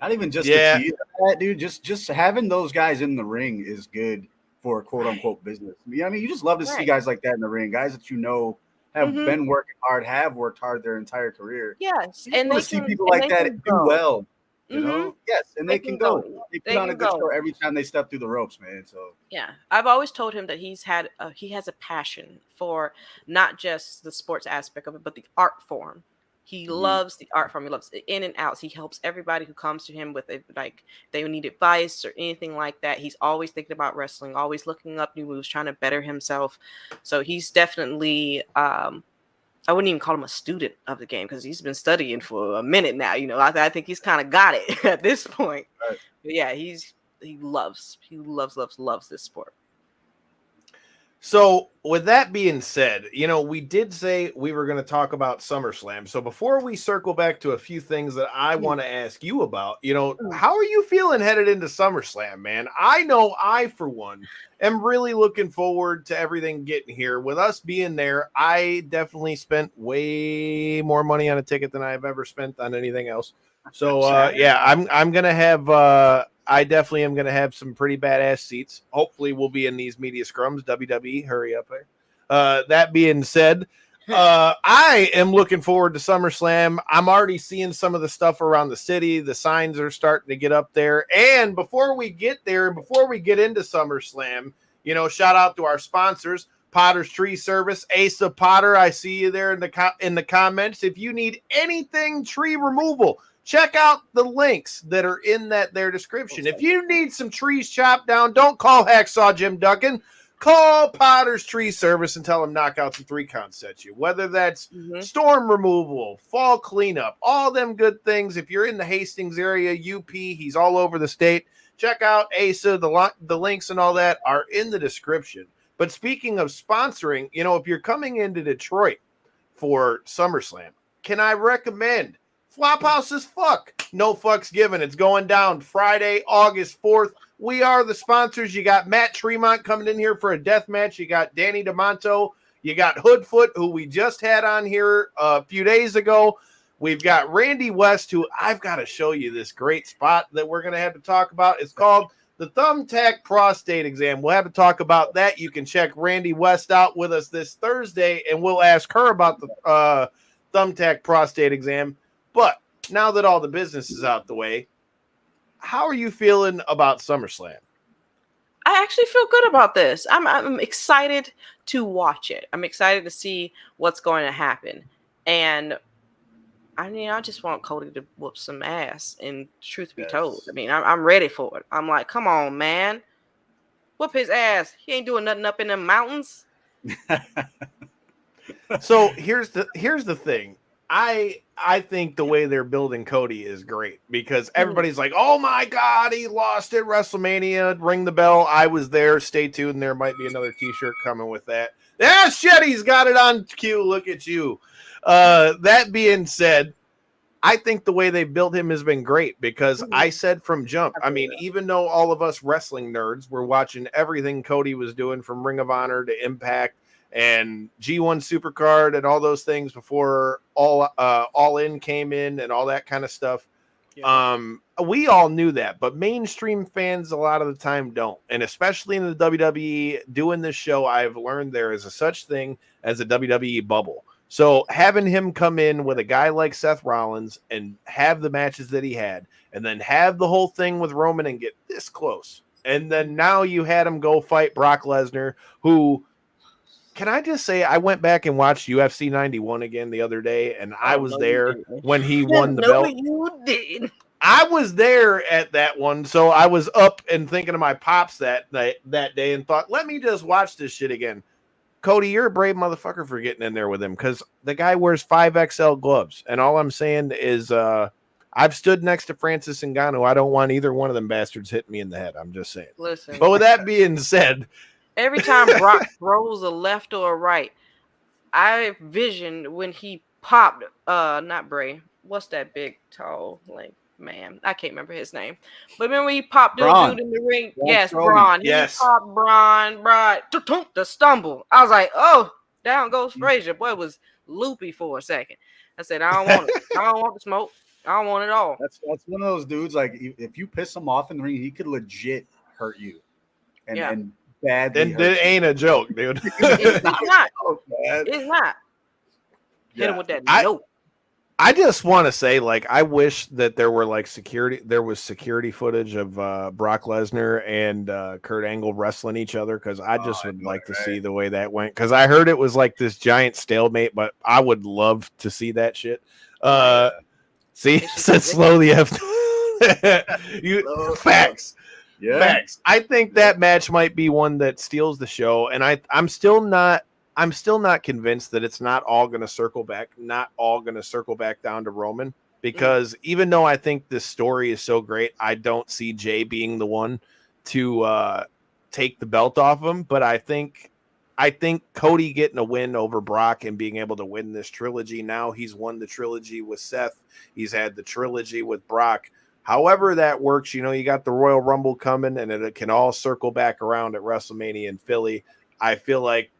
Not even just the tease of that, dude. Just having those guys in the ring is good for quote unquote business. I mean, you just love to see guys like that in the ring, guys that have been working hard, have worked hard their entire career. Yes, and they see people like that do well. You know, yes, and they can go. They put on a good show every time they step through the ropes, man. So yeah, I've always told him that he has a passion for not just the sports aspect of it, but the art form. He loves the art form. He loves the in and outs. He helps everybody who comes to him with like they need advice or anything like that. He's always thinking about wrestling, always looking up new moves, trying to better himself. So he's definitely I wouldn't even call him a student of the game because he's been studying for a minute now. I think he's kind of got it at this point. Right. But yeah, he loves this sport. So with that being said, we did say we were going to talk about SummerSlam. So before we circle back to a few things that I want to ask you about, how are you feeling headed into SummerSlam, man? I know I, for one, am really looking forward to everything getting here. With us being there, I definitely spent way more money on a ticket than I've ever spent on anything else. So yeah, I'm going to have I definitely am going to have some pretty badass seats. Hopefully we'll be in these media scrums. WWE, hurry up there. That being said, I am looking forward to SummerSlam. I'm already seeing some of the stuff around the city. The signs are starting to get up there. And before we get there, and before we get into SummerSlam, shout out to our sponsors, Potter's Tree Service, Asa Potter. I see you there in the comments. If you need anything tree removal, check out the links that are in their description. If you need some trees chopped down, don't call Hacksaw Jim Duncan. call Potter's Tree Service and tell them Knockouts and 3 Counts sent you. Whether that's storm removal, fall cleanup, all them good things. If you're in the Hastings area, UP, he's all over the state. Check out Asa. The links and all that are in the description. But speaking of sponsoring, if you're coming into Detroit for SummerSlam, can I recommend Flophouse is Fuck? No fucks given. It's going down Friday, August 4th. We are the sponsors. You got Matt Tremont coming in here for a death match. You got Danny DeMonto. You got Hoodfoot, who we just had on here a few days ago. We've got Randy West, who I've got to show you this great spot that we're going to have to talk about. It's called the Thumbtack Prostate Exam. We'll have to talk about that. You can check Randy West out with us this Thursday, and we'll ask her about the Thumbtack Prostate Exam. But now that all the business is out the way, how are you feeling about SummerSlam? I actually feel good about this. I'm excited to watch it. I'm excited to see what's going to happen. And I just want Cody to whoop some ass. And truth be told, I'm ready for it. I'm like, come on, man. Whoop his ass. He ain't doing nothing up in them mountains. So here's the thing. I think the way they're building Cody is great because everybody's like, oh my God, he lost at WrestleMania. Ring the bell. I was there. Stay tuned. There might be another t-shirt coming with that. Yeah, Shetty's got it on cue. Look at you. That being said, I think the way they built him has been great because I said from jump, even though all of us wrestling nerds were watching everything Cody was doing from Ring of Honor to Impact and G1 Supercard and all those things before All In came in and all that kind of stuff. Yeah. We all knew that, but mainstream fans a lot of the time don't. And especially in the WWE doing this show, I've learned there is a such thing as a WWE bubble. So having him come in with a guy like Seth Rollins and have the matches that he had, and then have the whole thing with Roman and get this close. And then now you had him go fight Brock Lesnar, who, can I just say, I went back and watched UFC 91 again the other day, and I was there when he won the belt. You did. I was there at that one, so I was up and thinking of my pops that day and thought, let me just watch this shit again. Cody, you're a brave motherfucker for getting in there with him because the guy wears 5XL gloves, and all I'm saying is I've stood next to Francis Ngannou. I don't want either one of them bastards hitting me in the head. I'm just saying. Listen. But with that being said, every time Brock throws a left or a right, I visioned when he popped, not Bray. What's that big, tall, man? I can't remember his name. But remember he popped dude in the ring? Yes, Braun. Yes. He popped Braun, the stumble. I was like, oh, down goes Frazier. Boy, it was loopy for a second. I said, I don't want it. I don't want the smoke. I don't want it all. That's one of those dudes, like, if you piss him off in the ring, he could legit hurt you. And bad. Then it ain't a joke, dude. It's not. It's not. Hit him with that note. I just want to say, I wish that there were security footage of Brock Lesnar and Kurt Angle wrestling each other because I just would like to see the way that went because I heard it was like this giant stalemate, but I would love to see that shit. See, said slowly after facts. Yeah. Facts. I think that match might be one that steals the show, and I'm still not convinced that it's not all going to circle back down to Roman because even though I think this story is so great, I don't see Jay being the one to take the belt off him. But I think Cody getting a win over Brock and being able to win this trilogy. Now he's won the trilogy with Seth. He's had the trilogy with Brock. However that works, you got the Royal Rumble coming and it can all circle back around at WrestleMania in Philly. I feel like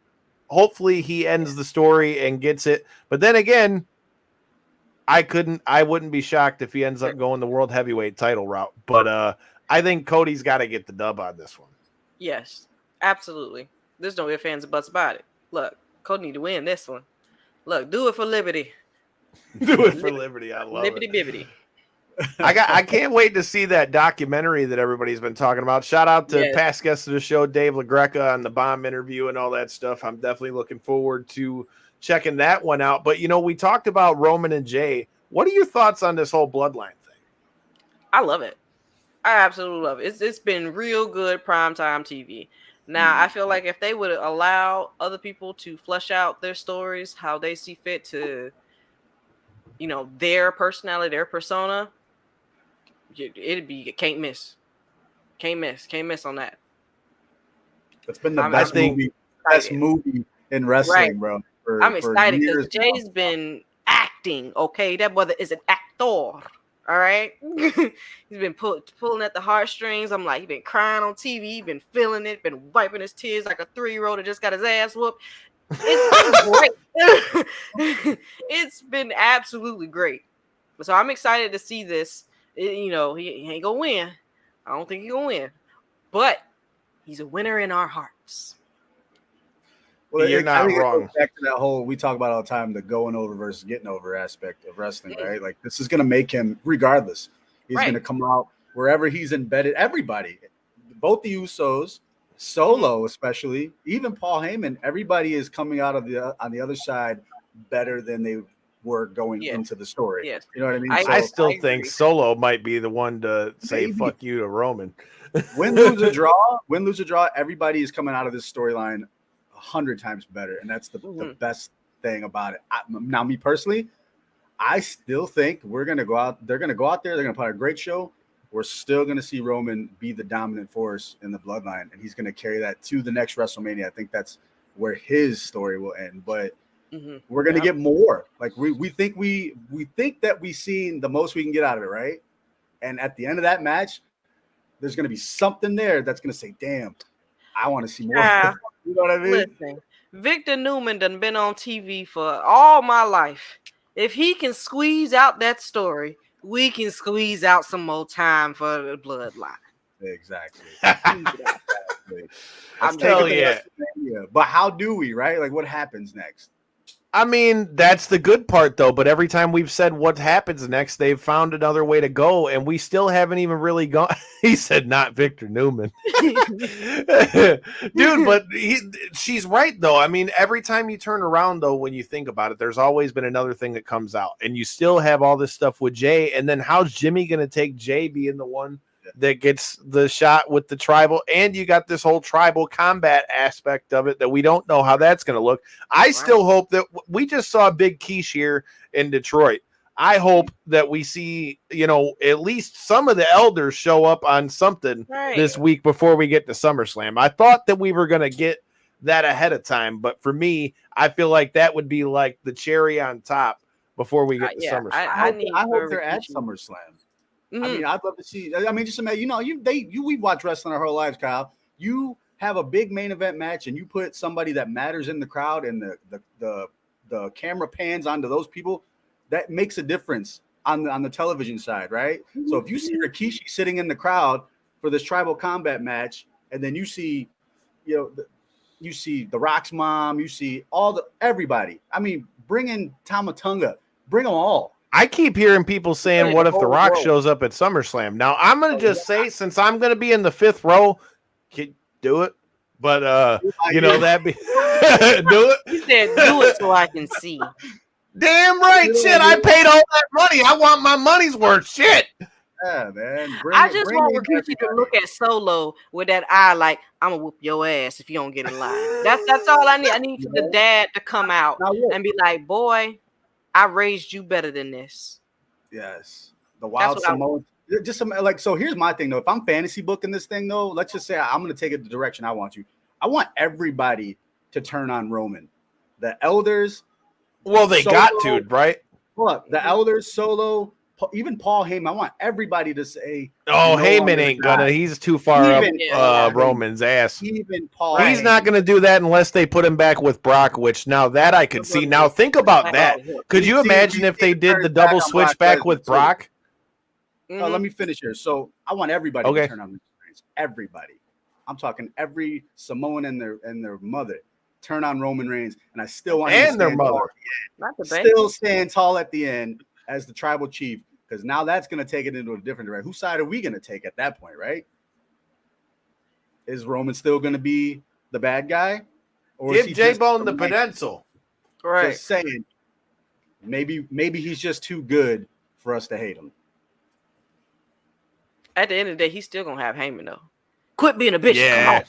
hopefully he ends the story and gets it. But then again, I wouldn't be shocked if he ends up going the world heavyweight title route. But I think Cody's got to get the dub on this one. Yes, absolutely. There's no ifs, ands, or buts about it. Look, Cody need to win this one. Look, do it for Liberty. Do it for Liberty. I love Liberty it. Bibbity. I can't wait to see that documentary that everybody's been talking about. Shout out to past guests of the show, Dave LaGreca on the bomb interview and all that stuff. I'm definitely looking forward to checking that one out. But, we talked about Roman and Jay. What are your thoughts on this whole bloodline thing? I love it. I absolutely love it. It's been real good primetime TV. Now, I feel like if they would allow other people to flesh out their stories, how they see fit to, their personality, their persona, it'd be can't miss on that. It's been the best movie in wrestling, bro. I'm excited because Jay's been acting. Okay, that brother is an actor. All right, he's been pulling at the heartstrings. I'm like, he's been crying on TV, he's been feeling it, been wiping his tears like a 3-year-old that just got his ass whooped. It's been great. It's been absolutely great. So I'm excited to see this. He ain't gonna win. I don't think he's gonna win, but he's a winner in our hearts. Well, you're not wrong. Back to that whole we talk about all the time, the going over versus getting over aspect of wrestling, right? Like this is going to make him, regardless, he's going to come out wherever he's embedded. Everybody, both the Usos, Solo especially, even Paul Heyman, everybody is coming out of on the other side better than they were going into the story. Yes. You know what I mean? I still think Solo might be the one to say fuck you to Roman. Win, lose, or draw, everybody is coming out of this storyline 100 times better, and that's the best thing about it. Now, me personally, I still think we're gonna go out. They're gonna go out there. They're gonna put on a great show. We're still gonna see Roman be the dominant force in the bloodline, and he's gonna carry that to the next WrestleMania. I think that's where his story will end. But we're gonna get more. Like we think that we've seen the most we can get out of it, right? And at the end of that match, there's gonna be something there that's gonna say, "Damn, I want to see more." You know what I mean? Listen, Victor Newman done been on TV for all my life. If he can squeeze out that story, we can squeeze out some more time for the bloodline. Exactly. I'm telling you. But how do we, right? Like, what happens next? I mean, that's the good part, though. But every time we've said what happens next, they've found another way to go, and we still haven't even really gone. He said, "Not Victor Newman," dude. But she's right, though. I mean, every time you turn around, though, when you think about it, there's always been another thing that comes out, and you still have all this stuff with Jay. And then how's Jimmy going to take Jay being the one that gets the shot with the tribal, and you got this whole tribal combat aspect of it that we don't know how that's going to look. I still hope that we just saw Big Quiche here in Detroit. I hope that we see, at least some of the elders show up on something this week before we get to SummerSlam. I thought that we were going to get that ahead of time, but for me, I feel like that would be like the cherry on top before we get to SummerSlam. I hope they're at SummerSlam. I mean, I'd love to see. I mean, just imagine, we've watched wrestling our whole lives, Kyle. You have a big main event match, and you put somebody that matters in the crowd, and the camera pans onto those people. That makes a difference on the television side, right? So if you see Rikishi sitting in the crowd for this tribal combat match, and then you see, you see The Rock's mom, you see everybody. I mean, bring in Tamatonga, bring them all. I keep hearing people saying, what if The Rock shows up at SummerSlam? Now, I'm going to just say, since I'm going to be in the 5th row, can do it. But, that'd be... do it. He said, do it so I can see. Damn right. Shit, I paid all that money. I want my money's worth. Shit. Yeah, man. I just want Rikishi to look at Solo with that eye like, I'm going to whoop your ass if you don't get in line. That's all I need. I need the dad to come out and be like, boy, I raised you better than this. Yes. The Wild Samoan. So here's my thing, though. If I'm fantasy booking this thing, though, let's just say I'm going to take it the direction I want you. I want everybody to turn on Roman. The elders. Well, they Solo, got to, right? Look, the elders, Solo, even Paul Heyman. I want everybody to say, Heyman ain't gonna. He's too far up Roman's ass. Even Paul. He's not gonna do that unless they put him back with Brock, which now that I could see. Now think about that. Could you imagine if they did the double switch back with Brock? Let me finish here. So I want everybody to turn on Roman Reigns. Everybody. I'm talking every Samoan and their mother. Turn on Roman Reigns, and I still want him to their mother. Still stand tall at the end as the tribal chief, because now that's going to take it into a different direction. Whose side are we going to take at that point, right? Is Roman still going to be the bad guy? Or give J-Bone the pencil. Right. Just saying, maybe he's just too good for us to hate him. At the end of the day, he's still going to have Heyman, though. Quit being a bitch. Yeah.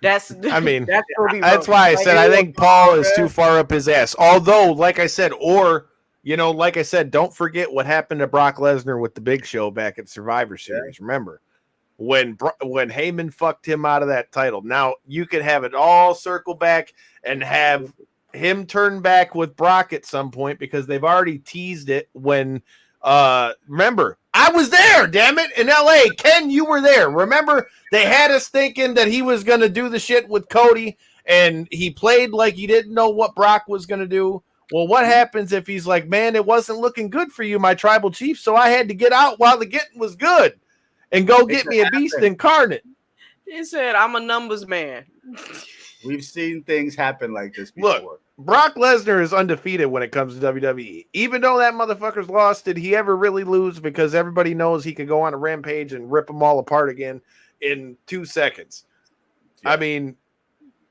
That's I mean, that's gonna be that's rough. why I Like, said I think Paul is too far up his ass. Although, like I said, like I said, don't forget what happened to Brock Lesnar with the Big Show back at Survivor Series. Remember when Heyman fucked him out of that title? Now you could have it all circle back and have him turn back with Brock at some point because they've already teased it when remember, I was there, damn it, in LA. Ken, you were there. Remember, they had us thinking that he was gonna do the shit with Cody, and he played like he didn't know what Brock was gonna do. Well, what happens if he's like, man, it wasn't looking good for you, my tribal chief, so I had to get out while the getting was good and go get me a beast incarnate. He said, I'm a numbers man. We've seen things happen like this before. Look, Brock Lesnar is undefeated when it comes to WWE. Even though that motherfucker's lost, did he ever really lose? Because everybody knows he could go on a rampage and rip them all apart again in 2 seconds. Yeah. I mean,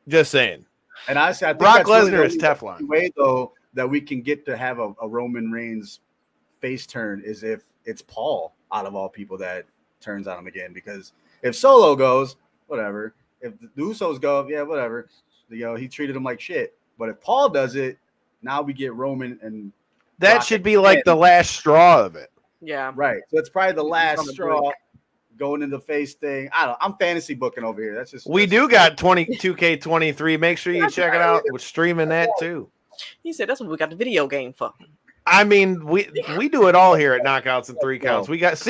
just saying. And honestly, I think Brock that's Lesnar is Teflon. The way, though, that we can get to have a Roman Reigns face turn is if it's Paul, out of all people, that turns on him again. Because if Solo goes, whatever. If the Usos go, yeah, whatever. He treated him like shit. But if Paul does it, now we get Roman and that Brock should be like the last straw of it. Yeah. Right. So it's probably the last straw going in the face thing. I don't know. I'm fantasy booking over here. We do got 2K23. Make sure you check it out. We're streaming that too. He said that's what we got the video game for. I mean, we do it all here at Knockouts and 3 Counts. We got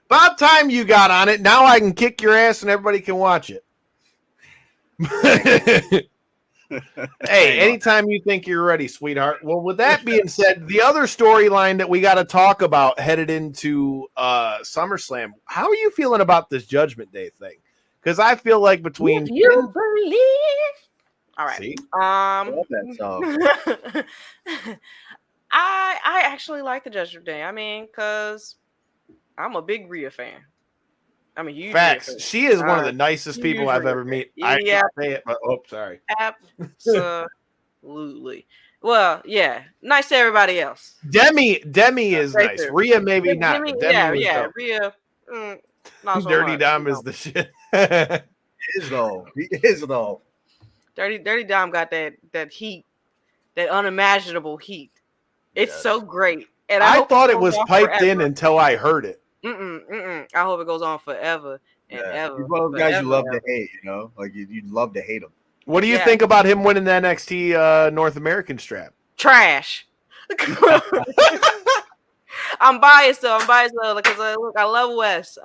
about time you got on it. Now I can kick your ass and everybody can watch it. Hey, anytime you think you're ready, sweetheart. Well, with that being said, the other storyline that we got to talk about headed into SummerSlam, how are you feeling about this Judgment Day thing? Because I feel like between you believe. All right. See? I love that song. I actually like the Judgment Day. I mean, because I'm a big Rhea fan. I'm a huge facts. Fan. She is one of the nicest people I've ever met. Yeah. I can't say it, but sorry. Absolutely. Well, yeah. Nice to everybody else. Demi is nice. There. Rhea maybe not. Demi Rhea. Not so Dirty much, Dom is the shit. He is though. Dirty Dom got that heat, that unimaginable heat. It's so great. And I thought it was piped in until I heard it. I hope it goes on forever and ever. He's one of those guys you love to hate, like you'd love to hate him. What do you think about him winning the NXT North American strap? Trash. I'm biased though. Because look, I love Wes.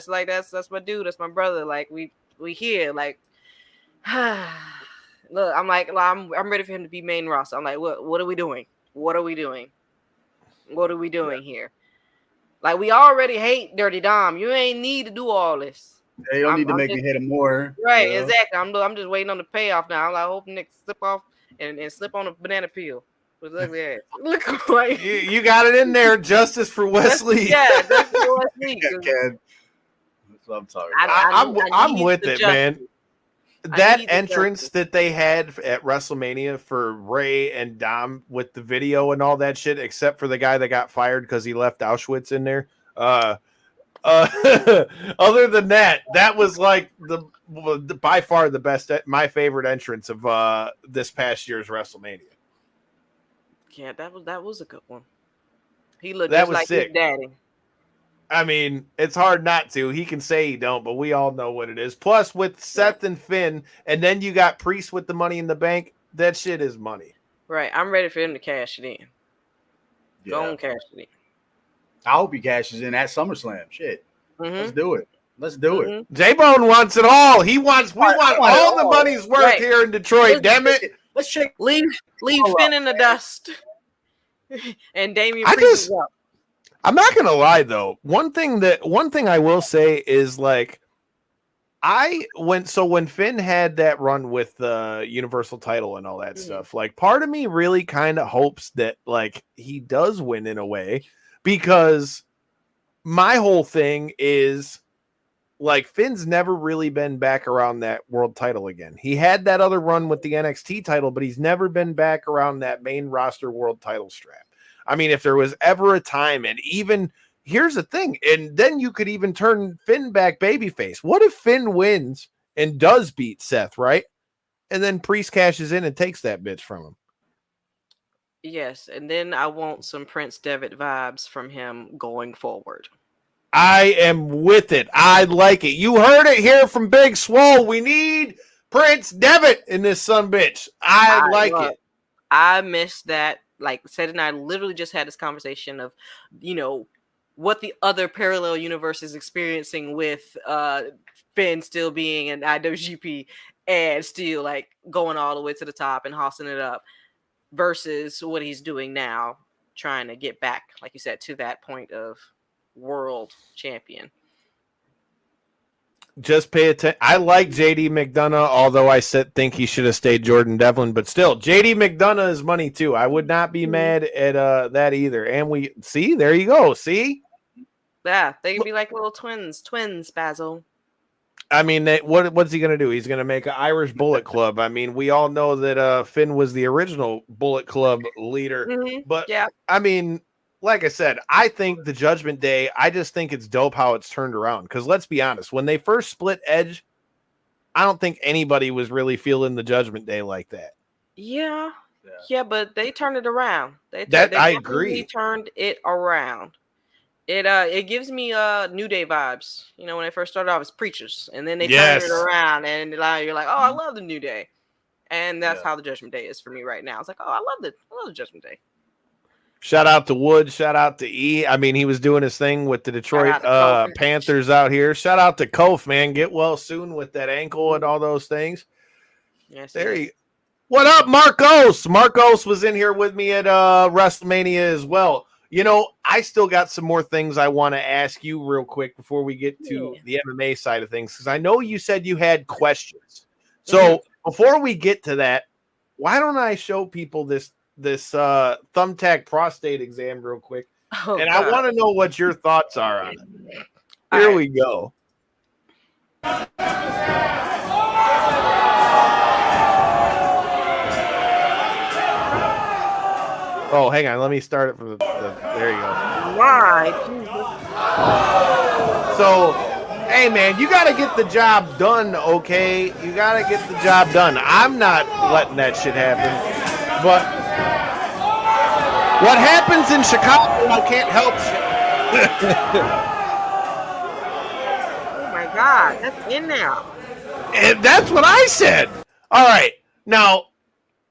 Like that's my dude. That's my brother. Like we here. Like look, I'm ready for him to be main roster. I'm like, what are we doing? What are we doing here? Like, we already hate Dirty Dom. You ain't need to do all this. They don't need to make me hate him more. Right, exactly. I'm just waiting on the payoff now. I'm like, hoping Nick slip off and slip on a banana peel. With ugly ass. Look like you got it in there. Justice for Wesley. Justice for Wesley. That's what I'm talking about. I'm with it, man. That entrance that they had at WrestleMania for Ray and Dom with the video and all that shit, except for the guy that got fired because he left Auschwitz in there. Other than that, that was like the by far the best, my favorite entrance of this past year's WrestleMania. Yeah, that was a good one. He looked that just was like sick. His daddy. I mean, it's hard not to. He can say he don't, but we all know what it is. Plus, with Seth and Finn, and then you got Priest with the Money in the Bank. That shit is money. Right. I'm ready for him to cash it in. Yeah. Go on, cash it in. I hope he cashes in at SummerSlam. Shit. Let's do it. J-Bone wants it all. We want all the money's worth here in Detroit. Damn it. Let's shake. Leave Finn in the dust. And Damian Priest is up. I'm not gonna lie though. One thing I will say is like when Finn had that run with the Universal title and all that stuff, like part of me really kind of hopes that like he does win in a way, because my whole thing is like Finn's never really been back around that world title again. He had that other run with the NXT title, but he's never been back around that main roster world title strap. I mean, if there was ever a time, and even here's the thing, and then you could even turn Finn back babyface. What if Finn wins and does beat Seth, right? And then Priest cashes in and takes that bitch from him. Yes, and then I want some Prince Devitt vibes from him going forward. I am with it. I like it. You heard it here from Big Swole. We need Prince Devitt in this sumbitch. I like it. I miss that. Like Seth and I literally just had this conversation of, what the other parallel universe is experiencing with Finn still being an IWGP and still like going all the way to the top and hossing it up versus what he's doing now, trying to get back, like you said, to that point of world champion. Just pay attention. I like JD McDonough, although I think he should have stayed Jordan Devlin, but still, JD McDonough is money too. I would not be mad at that either. And we see, there you go. See? Yeah, they can be like little twins, Basil. I mean, what's he going to do? He's going to make an Irish Bullet Club. I mean, we all know that Finn was the original Bullet Club leader. But, yeah. I mean, like I said, I think the Judgment Day, I just think it's dope how it's turned around. Because let's be honest, when they first split Edge, I don't think anybody was really feeling the Judgment Day like that. Yeah, but they turned it around. They I agree. Turned it around. It gives me New Day vibes. When they first started off as preachers, and then they turned it around, and you're like, oh, I love the New Day, and that's how the Judgment Day is for me right now. It's like, oh, I love the Judgment Day. Shout out to Wood. Shout out to E. I mean, he was doing his thing with the Detroit Panthers out here. Shout out to Kof, man. Get well soon with that ankle and all those things. Yes. There you. What up, Marcos? Marcos was in here with me at WrestleMania as well. I still got some more things I want to ask you real quick before we get to the MMA side of things, because I know you said you had questions. So before we get to that, why don't I show people this thumbtack prostate exam real quick? And I want to know what your thoughts are on it. Here we go. Oh, hang on. Let me start it from the there you go. Why? So, hey, man, you got to get the job done, okay? You got to get the job done. I'm not letting that shit happen. But what happens in Chicago, I can't help shit. Oh, my God. That's in there. And that's what I said. All right. Now,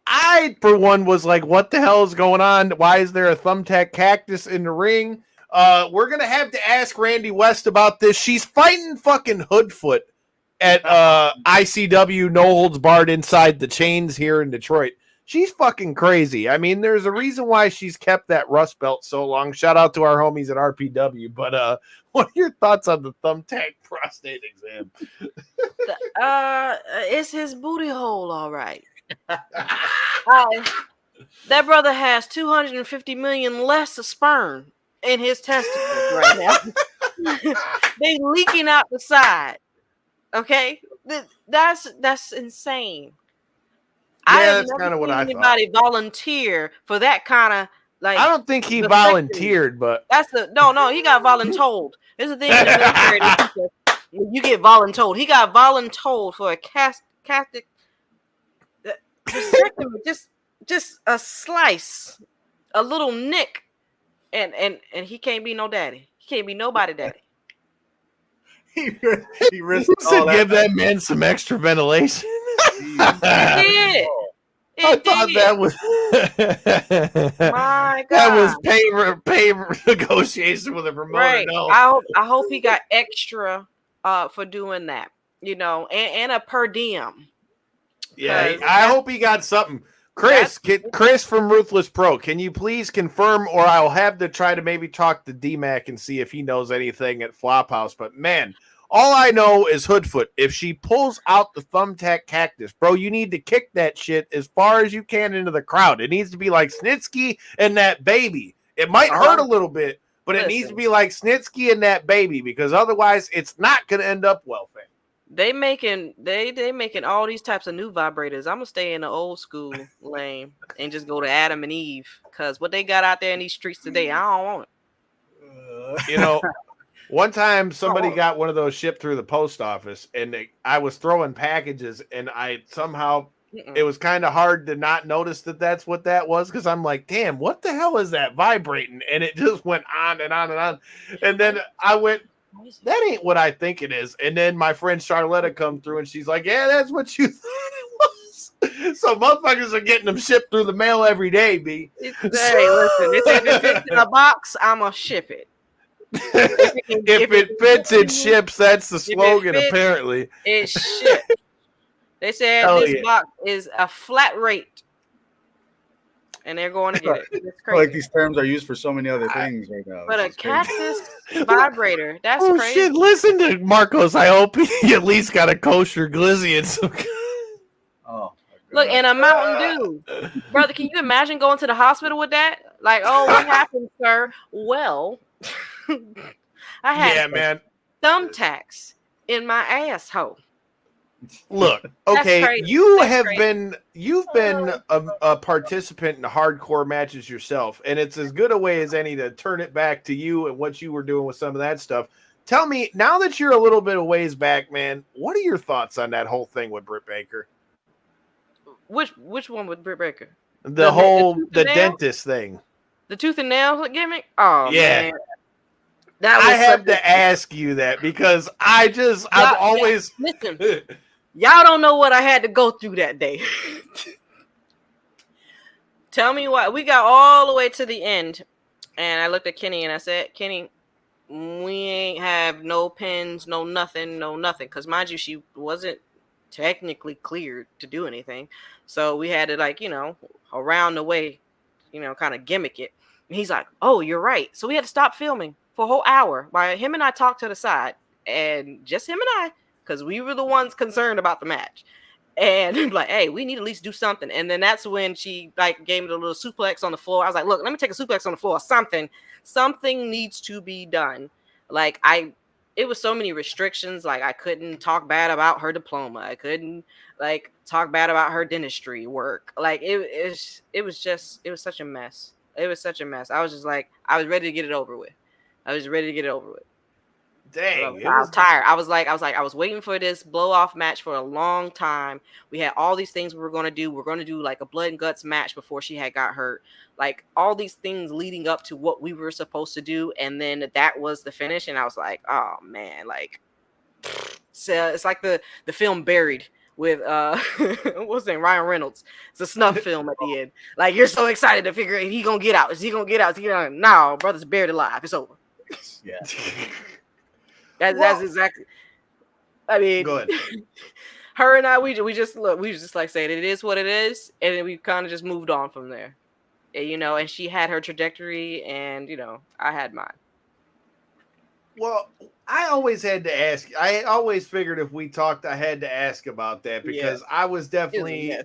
I, for one, was like, what the hell is going on? Why is there a thumbtack cactus in the ring? We're going to have to ask Randy West about this. She's fighting fucking Hoodfoot at ICW No Holds Barred inside the chains here in Detroit. She's fucking crazy. I mean, there's a reason why she's kept that rust belt so long. Shout out to our homies at RPW. But what are your thoughts on the thumbtack prostate exam? It's his booty hole, all right. That brother has 250 million less of sperm in his testicles right now. They leaking out the side. Okay, that's insane. Yeah, that's kind of what I thought. Anybody volunteer for that kind of like? I don't think he volunteered, but that's no. He got voluntold. There's a thing in the military. You get voluntold. He got voluntold for a Catholic. Just a slice, a little nick, and he can't be no daddy. He can't be nobody daddy. He risked all that. Give that man some extra ventilation. I thought that was my God. That was pay negotiation with a promoter. Right. No. I hope he got extra for doing that. And a per diem. Yeah, I hope he got something. Chris from Ruthless Pro, can you please confirm, or I'll have to try to maybe talk to D-Mac and see if he knows anything at Flophouse. But, man, all I know is Hoodfoot. If she pulls out the thumbtack cactus, bro, you need to kick that shit as far as you can into the crowd. It needs to be like Snitsky and that baby. It might hurt a little bit, but it needs to be like Snitsky and that baby, because otherwise it's not going to end up well, fam. They making all these types of new vibrators. I'm gonna stay in the old school lane and just go to Adam and Eve, because what they got out there in these streets today, I don't want it. One time somebody Oh. got one of those shipped through the post office, and I was throwing packages, and I somehow it was kind of hard to not notice that that's what that was, because I'm like, damn, what the hell is that vibrating? And it just went on and on and on. And then I went, that ain't what I think it is. And then my friend Charlotta come through, and she's like, yeah, that's what you thought it was. So motherfuckers are getting them shipped through the mail every day, B. Hey, listen, if it fits in a box, I'm going to ship it. If it fits, it ships. That's the slogan, apparently. It ships. They said this box is a flat rate, and they're going to get it. It's crazy. Like these terms are used for so many other things right now. But a cactus vibrator, that's crazy. Shit, listen to Marcos. I hope he at least got a kosher glizzy and some. Oh. Look, and a Mountain Dew. Brother, can you imagine going to the hospital with that? Like, oh, what happened, sir? Well, I had thumbtacks in my asshole. Look, okay, you've been a participant in hardcore matches yourself, and it's as good a way as any to turn it back to you and what you were doing with some of that stuff. Tell me, now that you're a little bit of ways back, man, what are your thoughts on that whole thing with Britt Baker? Which one with Britt Baker? The dentist thing. The tooth and nail gimmick? Oh, yeah. Man. I have to ask you that because I've always listen. Y'all don't know what I had to go through that day. Tell me why. We got all the way to the end, and I looked at Kenny and I said, Kenny, we ain't have no pins, no nothing. Because mind you, she wasn't technically cleared to do anything. So we had to around the way, kind of gimmick it. And he's like, oh, you're right. So we had to stop filming for a whole hour while him and I talked to the side, and just him and I, because we were the ones concerned about the match. And like, hey, we need to at least do something. And then that's when she gave me the little suplex on the floor. I was like, look, let me take a suplex on the floor. Something needs to be done. It was so many restrictions. Like, I couldn't talk bad about her diploma. I couldn't talk bad about her dentistry work. Like, it was such a mess. It was such a mess. I was just like, I was ready to get it over with. Dang, I was tired. I was waiting for this blow off match for a long time. We had all these things we were going to do. We're going to do a blood and guts match before she had got hurt. All these things leading up to what we were supposed to do. And then that was the finish. And I was like, oh man, so it's like the film Buried with what's his name, Ryan Reynolds. It's a snuff film at the end. You're so excited to figure he gonna get out. Is he gonna get out? No, brother's buried alive. It's over. Yeah. That's exactly. I mean, go ahead. Her and I, we just saying it is what it is, and then we kind of just moved on from there. And she had her trajectory, and I had mine. Well, I always had to ask. I always figured if we talked, I had to ask about that because I was definitely,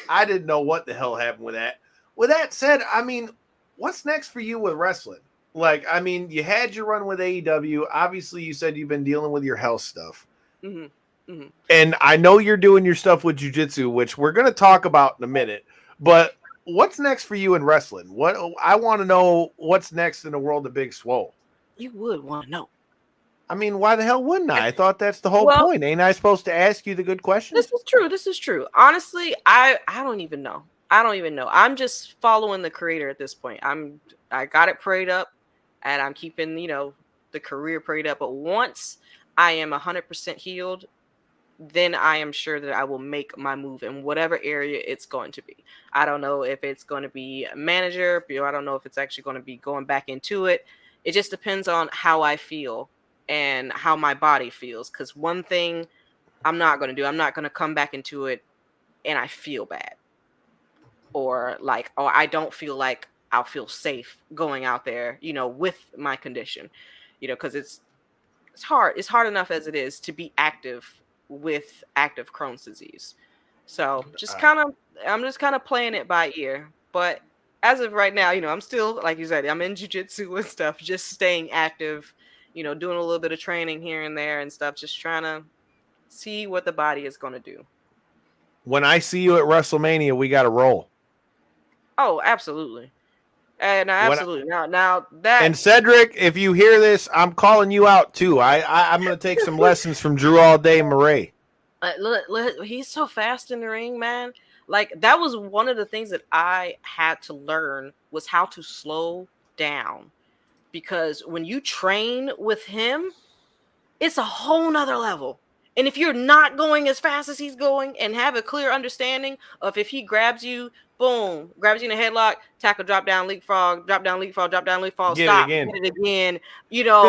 I didn't know what the hell happened with that. With that said, I mean, what's next for you with wrestling? You had your run with AEW. Obviously, you said you've been dealing with your health stuff. Mm-hmm. Mm-hmm. And I know you're doing your stuff with jiu-jitsu, which we're going to talk about in a minute. But what's next for you in wrestling? What I want to know what's next in the world of Big Swole. You would want to know. I mean, why the hell wouldn't I? I thought that's the whole point. Ain't I supposed to ask you the good questions? This is true. Honestly, I don't even know. I'm just following the creator at this point. I got it prayed up, and I'm keeping, the career prayed up. But once I am 100% healed, then I am sure that I will make my move in whatever area it's going to be. I don't know if it's going to be a manager. I don't know if it's actually going to be going back into it. It just depends on how I feel and how my body feels. Because one thing I'm not going to do, I'm not going to come back into it and I feel bad. Or I don't feel like I'll feel safe going out there, with my condition, because it's hard. It's hard enough as it is to be active with active Crohn's disease. So I'm just kind of playing it by ear. But as of right now, I'm still, like you said, I'm in jiu-jitsu and stuff, just staying active, doing a little bit of training here and there and stuff, just trying to see what the body is going to do. When I see you at WrestleMania, we got to roll. Oh, absolutely. And absolutely. Now that and Cedric, if you hear this, I'm calling you out too. I'm going to take some lessons from Drew All Day Murray. He's so fast in the ring, man. Like that was one of the things that I had to learn was how to slow down, because when you train with him, it's a whole nother level. And if you're not going as fast as he's going and have a clear understanding of if he grabs you, boom, grabs you in a headlock, tackle, drop down, leapfrog, drop down, leapfrog, stop, get it again. You know,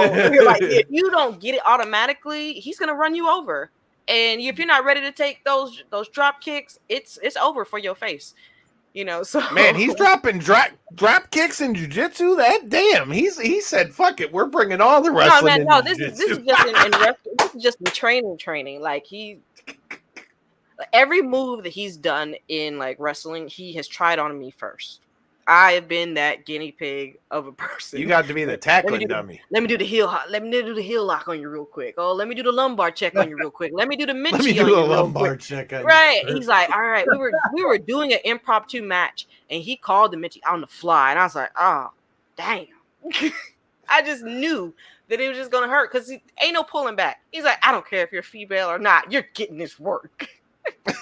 like if you don't get it automatically, he's gonna run you over. And if you're not ready to take those drop kicks, it's over for your face. You know, so man, he's dropping drop kicks in jiu-jitsu. That damn, he said, "Fuck it, we're bringing all the wrestling." This is just this is just in training. Like every move that he's done in like wrestling, he has tried on me first. I have been that guinea pig of a person. You got to be the tackling dummy. Let me do the heel lock on you real quick. Oh, let me do the lumbar check on you real quick. Let me do the Minchie Let me do a lumbar check on you. Right. He's like, all right, we were doing an impromptu match, and he called the Minchie on the fly, and I was like, oh, damn. I just knew that it was just gonna hurt because ain't no pulling back. He's like, I don't care if you're female or not, you're getting this work.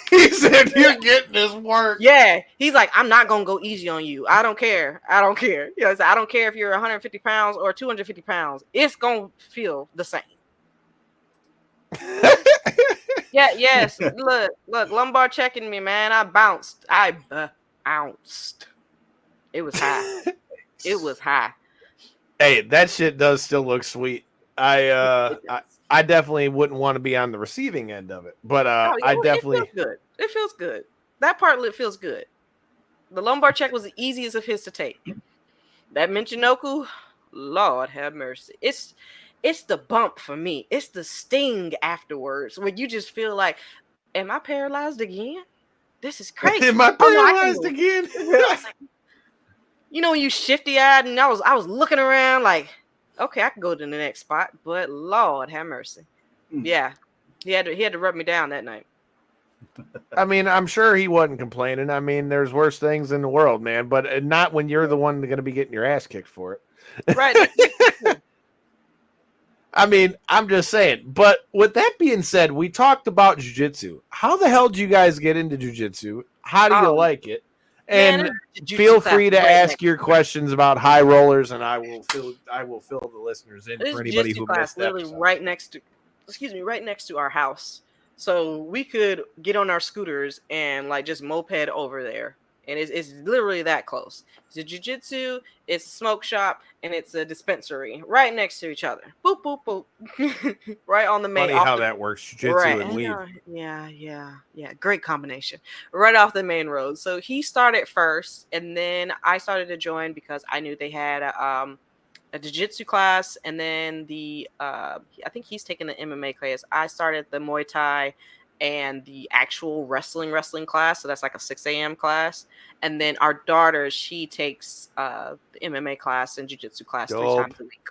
He said, "You're getting this work." Yeah, he's like, I'm not gonna go easy on you. I don't care. You know, I don't care if you're 150 pounds or 250 pounds. It's gonna feel the same. Yes. Look, lumbar checking me, man. I bounced. It was high. Hey, that shit does still look sweet. I definitely wouldn't want to be on the receiving end of it, but it feels good. That part feels good. The lumbar check was the easiest of his to take. That Michinoku, Lord have mercy. It's the bump for me. It's the sting afterwards when you just feel like, am I paralyzed again? This is crazy. Am I paralyzed again? Like, you know, when you shifty-eyed, and I was looking around like, okay, I can go to the next spot, but Lord have mercy. Yeah, he had to rub me down that night. I mean, I'm sure he wasn't complaining. I mean, there's worse things in the world, man, but not when you're the one going to be getting your ass kicked for it. Right. I mean, I'm just saying. But with that being said, we talked about jiu-jitsu. How the hell did you guys get into jiu-jitsu? How do you like it? And feel free to ask your questions about high rollers, and I will fill the listeners in for anybody who missed that. Literally right next to our house, so we could get on our scooters and like just moped over there, and it's literally that close. It's a jiu-jitsu, it's a smoke shop, and it's a dispensary right next to each other. Boop boop boop, right on the main. Funny how that works, jiu-jitsu and weed. Yeah, great combination. Right off the main road. So he started first, and then I started to join because I knew they had a jiu-jitsu class, and then I think he's taking the MMA class. I started the Muay Thai and the actual wrestling class, so that's like a 6 a.m. class. And then our daughter, she takes the MMA class and jiu-jitsu class 3 times a week.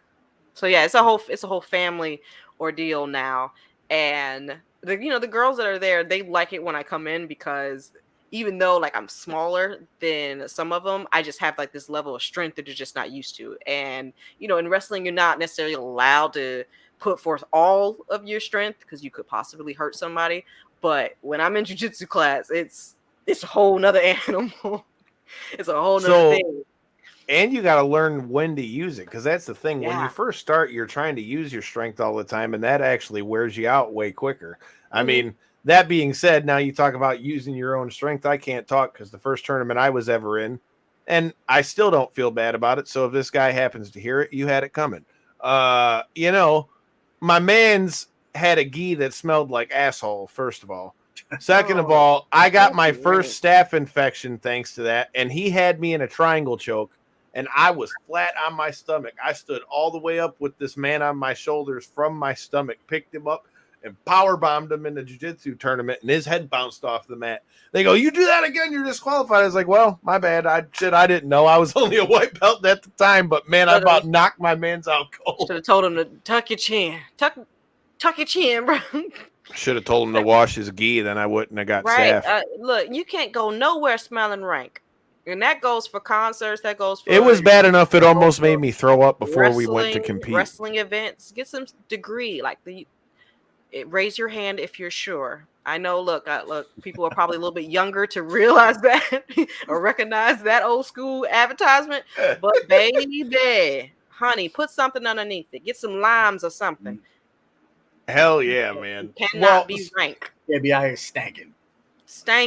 So yeah, it's a whole family ordeal now. And the girls that are there, they like it when I come in because even though like I'm smaller than some of them, I just have like this level of strength that they're just not used to. And in wrestling, you're not necessarily allowed to put forth all of your strength because you could possibly hurt somebody. But when I'm in jiu-jitsu class, it's a whole nother animal. It's a whole nother thing. And you got to learn when to use it, because that's the thing. Yeah. When you first start, you're trying to use your strength all the time, and that actually wears you out way quicker. I mean, that being said, now you talk about using your own strength. I can't talk because the first tournament I was ever in, and I still don't feel bad about it. So if this guy happens to hear it, you had it coming. My man's had a gi that smelled like asshole, first of all. Second of all, I got my first staph infection thanks to that, and he had me in a triangle choke, and I was flat on my stomach. I stood all the way up with this man on my shoulders from my stomach, picked him up, and power bombed him in the jiu-jitsu tournament, and his head bounced off the mat. They go, "You do that again, you're disqualified." I was like, "Well, my bad. I didn't know. I was only a white belt at the time, but man, I about knocked my man's out cold." Should have told him to tuck your chin. Tuck your chin, bro. Should have told him to wash his gi, then I wouldn't have got staph. Look, you can't go nowhere smelling rank. And that goes for concerts. That goes for. It was bad enough. It almost made me throw up before we went to compete. Wrestling events. Get some degree. Raise your hand if you're sure. I know. Look. People are probably a little bit younger to realize that or recognize that old school advertisement. But baby, honey, put something underneath it. Get some limes or something. Hell yeah, man. It cannot be rank. Yeah, be out here stanking.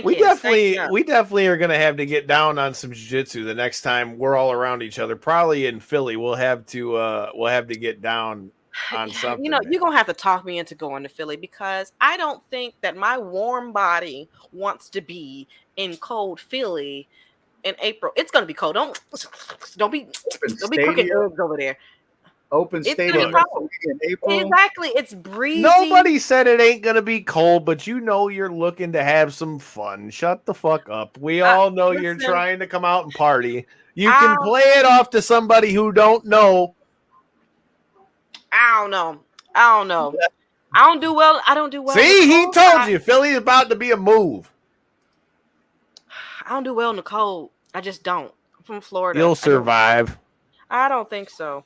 We definitely are gonna have to get down on some jiu-jitsu the next time we're all around each other. Probably in Philly, we'll have to get down on something. You know, you're gonna have to talk me into going to Philly because I don't think that my warm body wants to be in cold Philly in April. It's gonna be cold. Don't be cooking eggs over there. Open stadium in April. Exactly. It's breezy. Nobody said it ain't gonna be cold, but you know you're looking to have some fun. Shut the fuck up. We all know you're trying to come out and party. You can play it off to somebody who don't know. I don't know. I don't do well. See, he told you Philly's about to be a move. I don't do well in the cold. I just don't. I'm from Florida. You'll survive. I don't think so.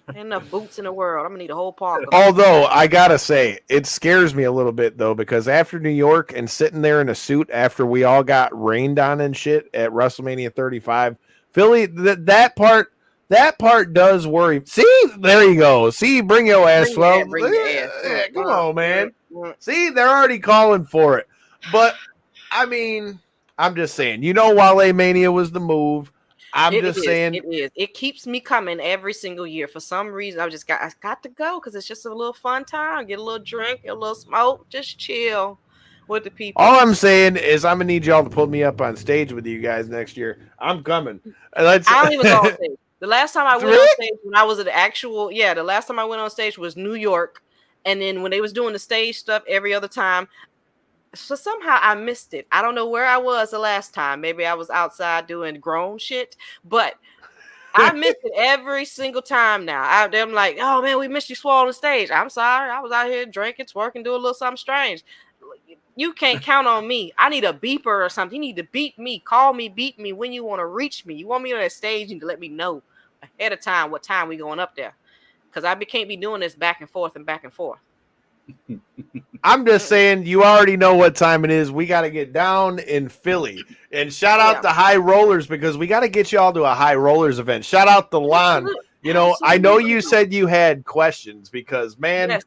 Ain't enough boots in the world. I'm gonna need a whole park. Although I gotta say, it scares me a little bit though, because after New York and sitting there in a suit after we all got rained on and shit at WrestleMania 35, Philly, that part does worry. See, there you go. See, bring your ass. Come on, man. See, they're already calling for it. But I mean, I'm just saying, Wale Mania was the move. It keeps me coming every single year. For some reason, I got to go because it's just a little fun time. Get a little drink, get a little smoke, just chill with the people. All I'm saying is I'm gonna need y'all to put me up on stage with you guys next year. I'm coming. I don't even go on stage. The last time I went on stage when I was at the last time I went on stage was New York, and then when they was doing the stage stuff every other time. So somehow I missed it. I don't know where I was the last time. Maybe I was outside doing grown shit, but I missed it every single time now. I'm like, oh man, we missed you, Swole, on stage. I'm sorry. I was out here drinking, twerking, doing a little something strange. You can't count on me. I need a beeper or something. You need to beep me, call me, beep me when you want to reach me. You want me on that stage, you need to let me know ahead of time what time we going up there. Because I can't be doing this back and forth and back and forth. I'm just saying, you already know what time it is. We got to get down in Philly. And shout out to High Rollers because we got to get you all to a High Rollers event. Shout out to Lon. I know you said you had questions because, man,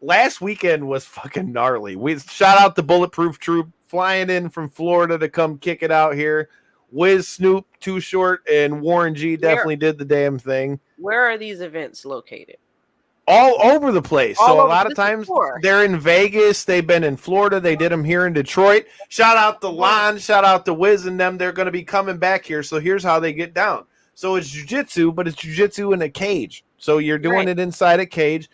last weekend was fucking gnarly. Shout out to Bulletproof Troop flying in from Florida to come kick it out here. Wiz, Snoop, Too Short, and Warren G definitely did the damn thing. Where are these events located? All over the place. So a lot of times they're in Vegas. They've been in Florida. They did them here in Detroit. Shout out to Lon. Shout out to Wiz and them. They're going to be coming back here. So here's how they get down. So it's jiu-jitsu, but it's jiu-jitsu in a cage. So you're doing it inside a cage.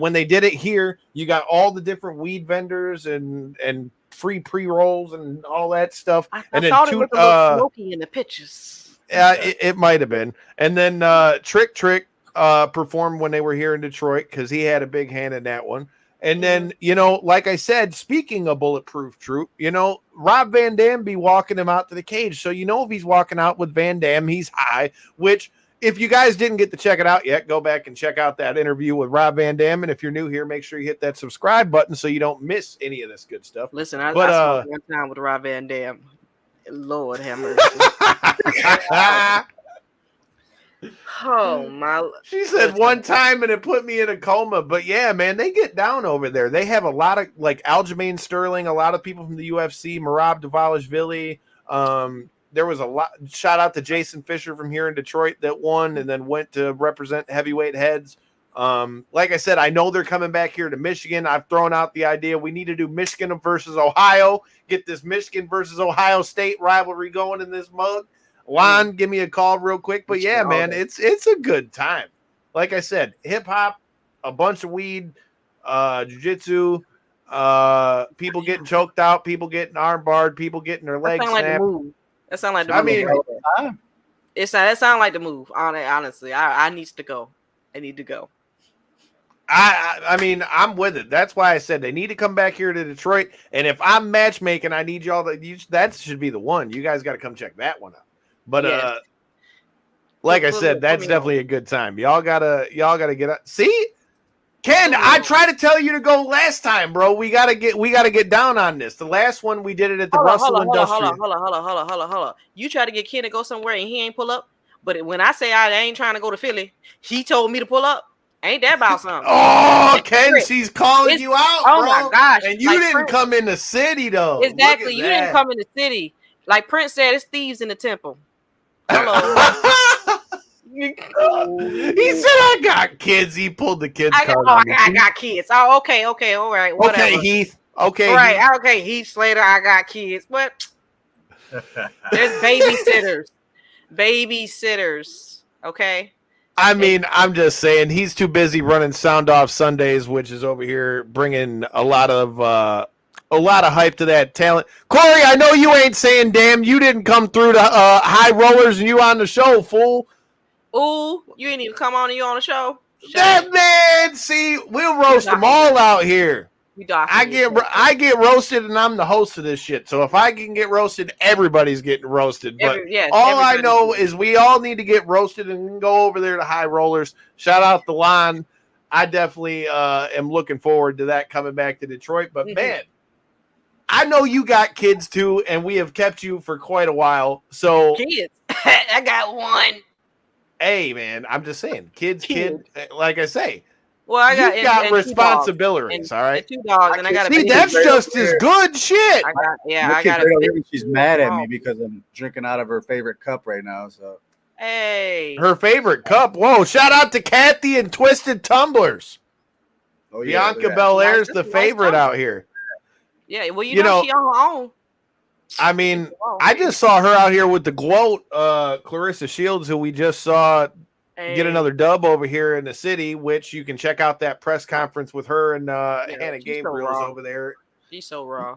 When they did it here, you got all the different weed vendors and free pre-rolls and all that stuff. I thought it was a little smoky in the pictures. It might have been. And then Trick performed when they were here in Detroit because he had a big hand in that one. And then, like I said, speaking of Bulletproof Troop, Rob Van Dam be walking him out to the cage. So, if he's walking out with Van Dam, he's high, which if you guys didn't get to check it out yet, go back and check out that interview with Rob Van Dam. And if you're new here, make sure you hit that subscribe button so you don't miss any of this good stuff. Listen, I smoked one time with Rob Van Dam. Lord have mercy. Oh my! She said one time and it put me in a coma. But yeah, man, they get down over there. They have a lot of Aljamain Sterling, a lot of people from the UFC, Merab Dvalishvili. There was a lot. Shout out to Jason Fisher from here in Detroit that won and then went to represent heavyweight heads. Like I said, I know they're coming back here to Michigan. I've thrown out the idea we need to do Michigan versus Ohio. Get this Michigan versus Ohio State rivalry going in this mug. Lon, give me a call real quick. But yeah, man, it's a good time. Like I said, hip hop, a bunch of weed, jiu-jitsu, people getting choked out, people getting armbarred, people getting their legs snapped. That sounds like the move. That sounds like the move. Honestly, I need to go. I need to go. I mean, I'm with it. That's why I said they need to come back here to Detroit. And if I'm matchmaking, I need y'all that should be the one. You guys got to come check that one out. But like I said, that's definitely a good time. Y'all gotta get up. See, Ken, I tried to tell you to go last time, bro. We gotta get down on this. The last one we did it at the Russell Industrial. Hold on. You try to get Ken to go somewhere and he ain't pull up. But when I say I ain't trying to go to Philly, he told me to pull up. Ain't that about something? Oh, Ken, she's calling you out, bro. Oh my gosh! And you didn't come in the city though. Exactly, you didn't come in the city. Like Prince said, it's thieves in the temple. Hello. He said, "I got kids." He pulled the kids. I got kids. Oh, okay, all right, whatever. Okay, Heath. Okay, right. Heath. Okay, Heath Slater. I got kids, but there's babysitters. Okay. I mean, I'm just saying he's too busy running Sound Off Sundays, which is over here bringing a lot of hype to that talent. Corey, I know you ain't saying damn. You didn't come through to High Rollers and you on the show, fool. Ooh, you ain't even come on and you on the show. That man, see, we'll roast them all out here. I get roasted and I'm the host of this shit. So if I can get roasted, everybody's getting roasted. But all I know is we all need to get roasted and go over there to High Rollers. Shout out the line. I definitely am looking forward to that coming back to Detroit. But man, I know you got kids too, and we have kept you for quite a while. So kids, I got one. Hey man, I'm just saying, kids. Like I say. Well, I got responsibilities, all right. 2 dogs, and I got see. That's just as good shit. I got a she's mad at me because I'm drinking out of her favorite cup right now. So, hey, her favorite cup. Whoa! Shout out to Kathy and Twisted Tumblers. Oh yeah, Bianca Belair's the favorite out here. Yeah, well, you know she on her own. I mean, I just saw her out here with the gloat, Clarissa Shields, who we just saw. Get another dub over here in the city, which you can check out that press conference with her and Hannah Gabriel's over there. She's so raw.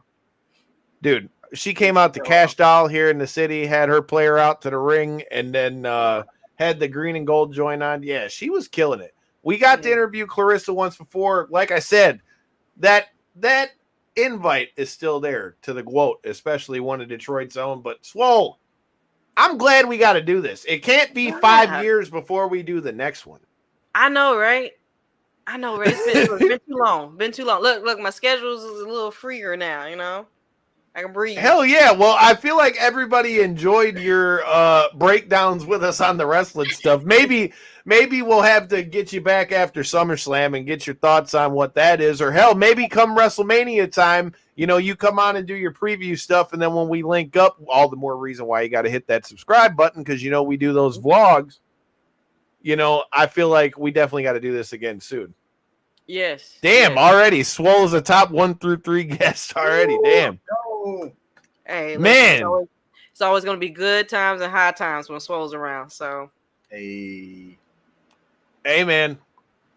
Dude, she came out to Cash Doll here in the city, had her player out to the ring, and then had the green and gold joint on. Yeah, she was killing it. We got to interview Clarissa once before. Like I said, that invite is still there to the GWOAT, especially one of Detroit's own. But Swole, I'm glad we got to do this. It can't be 5 years before we do the next one. I know, right? It's been too long. Look, my schedule is a little freer now, you know? I can breathe. Hell yeah. Well, I feel like everybody enjoyed your breakdowns with us on the wrestling stuff. Maybe we'll have to get you back after SummerSlam and get your thoughts on what that is. Or hell, maybe come WrestleMania time, you come on and do your preview stuff. And then when we link up, all the more reason why you got to hit that subscribe button because, we do those vlogs. I feel like we definitely got to do this again soon. Yes. Damn, already. Swole is a top 1 through 3 guest already. Damn. Hey, man. It's always going to be good times and high times when Swole's around. So, hey, man.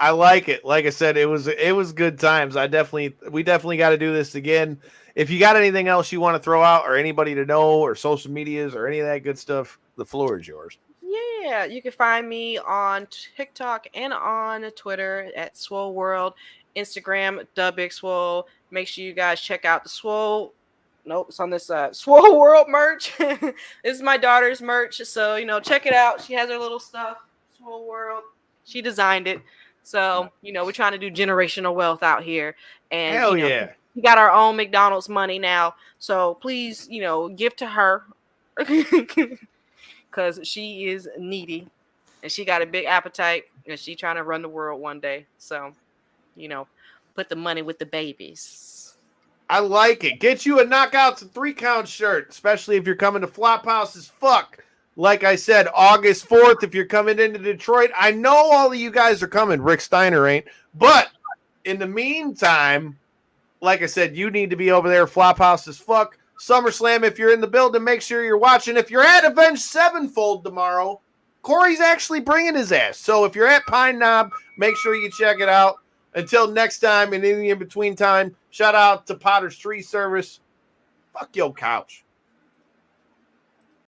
I like it. Like I said, it was good times. We definitely got to do this again. If you got anything else you want to throw out or anybody to know or social medias or any of that good stuff, the floor is yours. Yeah, you can find me on TikTok and on Twitter at Swole World, Instagram, Big Swole. Make sure you guys check out the Swole. Nope, it's on this Swole World merch. This is my daughter's merch, so check it out. She has her little stuff. Swole World. She designed it. So, we're trying to do generational wealth out here. And hell yeah. We got our own McDonald's money now. So please, give to her. Because she is needy. And she got a big appetite. And she trying to run the world one day. So, put the money with the babies. I like it. Get you a Knockouts and 3 Count shirt. Especially if you're coming to Flophouse as fuck. Like I said, August 4th, if you're coming into Detroit, I know all of you guys are coming. Rick Steiner ain't. But in the meantime, like I said, you need to be over there, Flophouse as fuck. SummerSlam, if you're in the building, make sure you're watching. If you're at Avenged Sevenfold tomorrow, Corey's actually bringing his ass. So if you're at Pine Knob, make sure you check it out. Until next time and in the in-between time, shout out to Potter's Tree Service. Fuck your couch.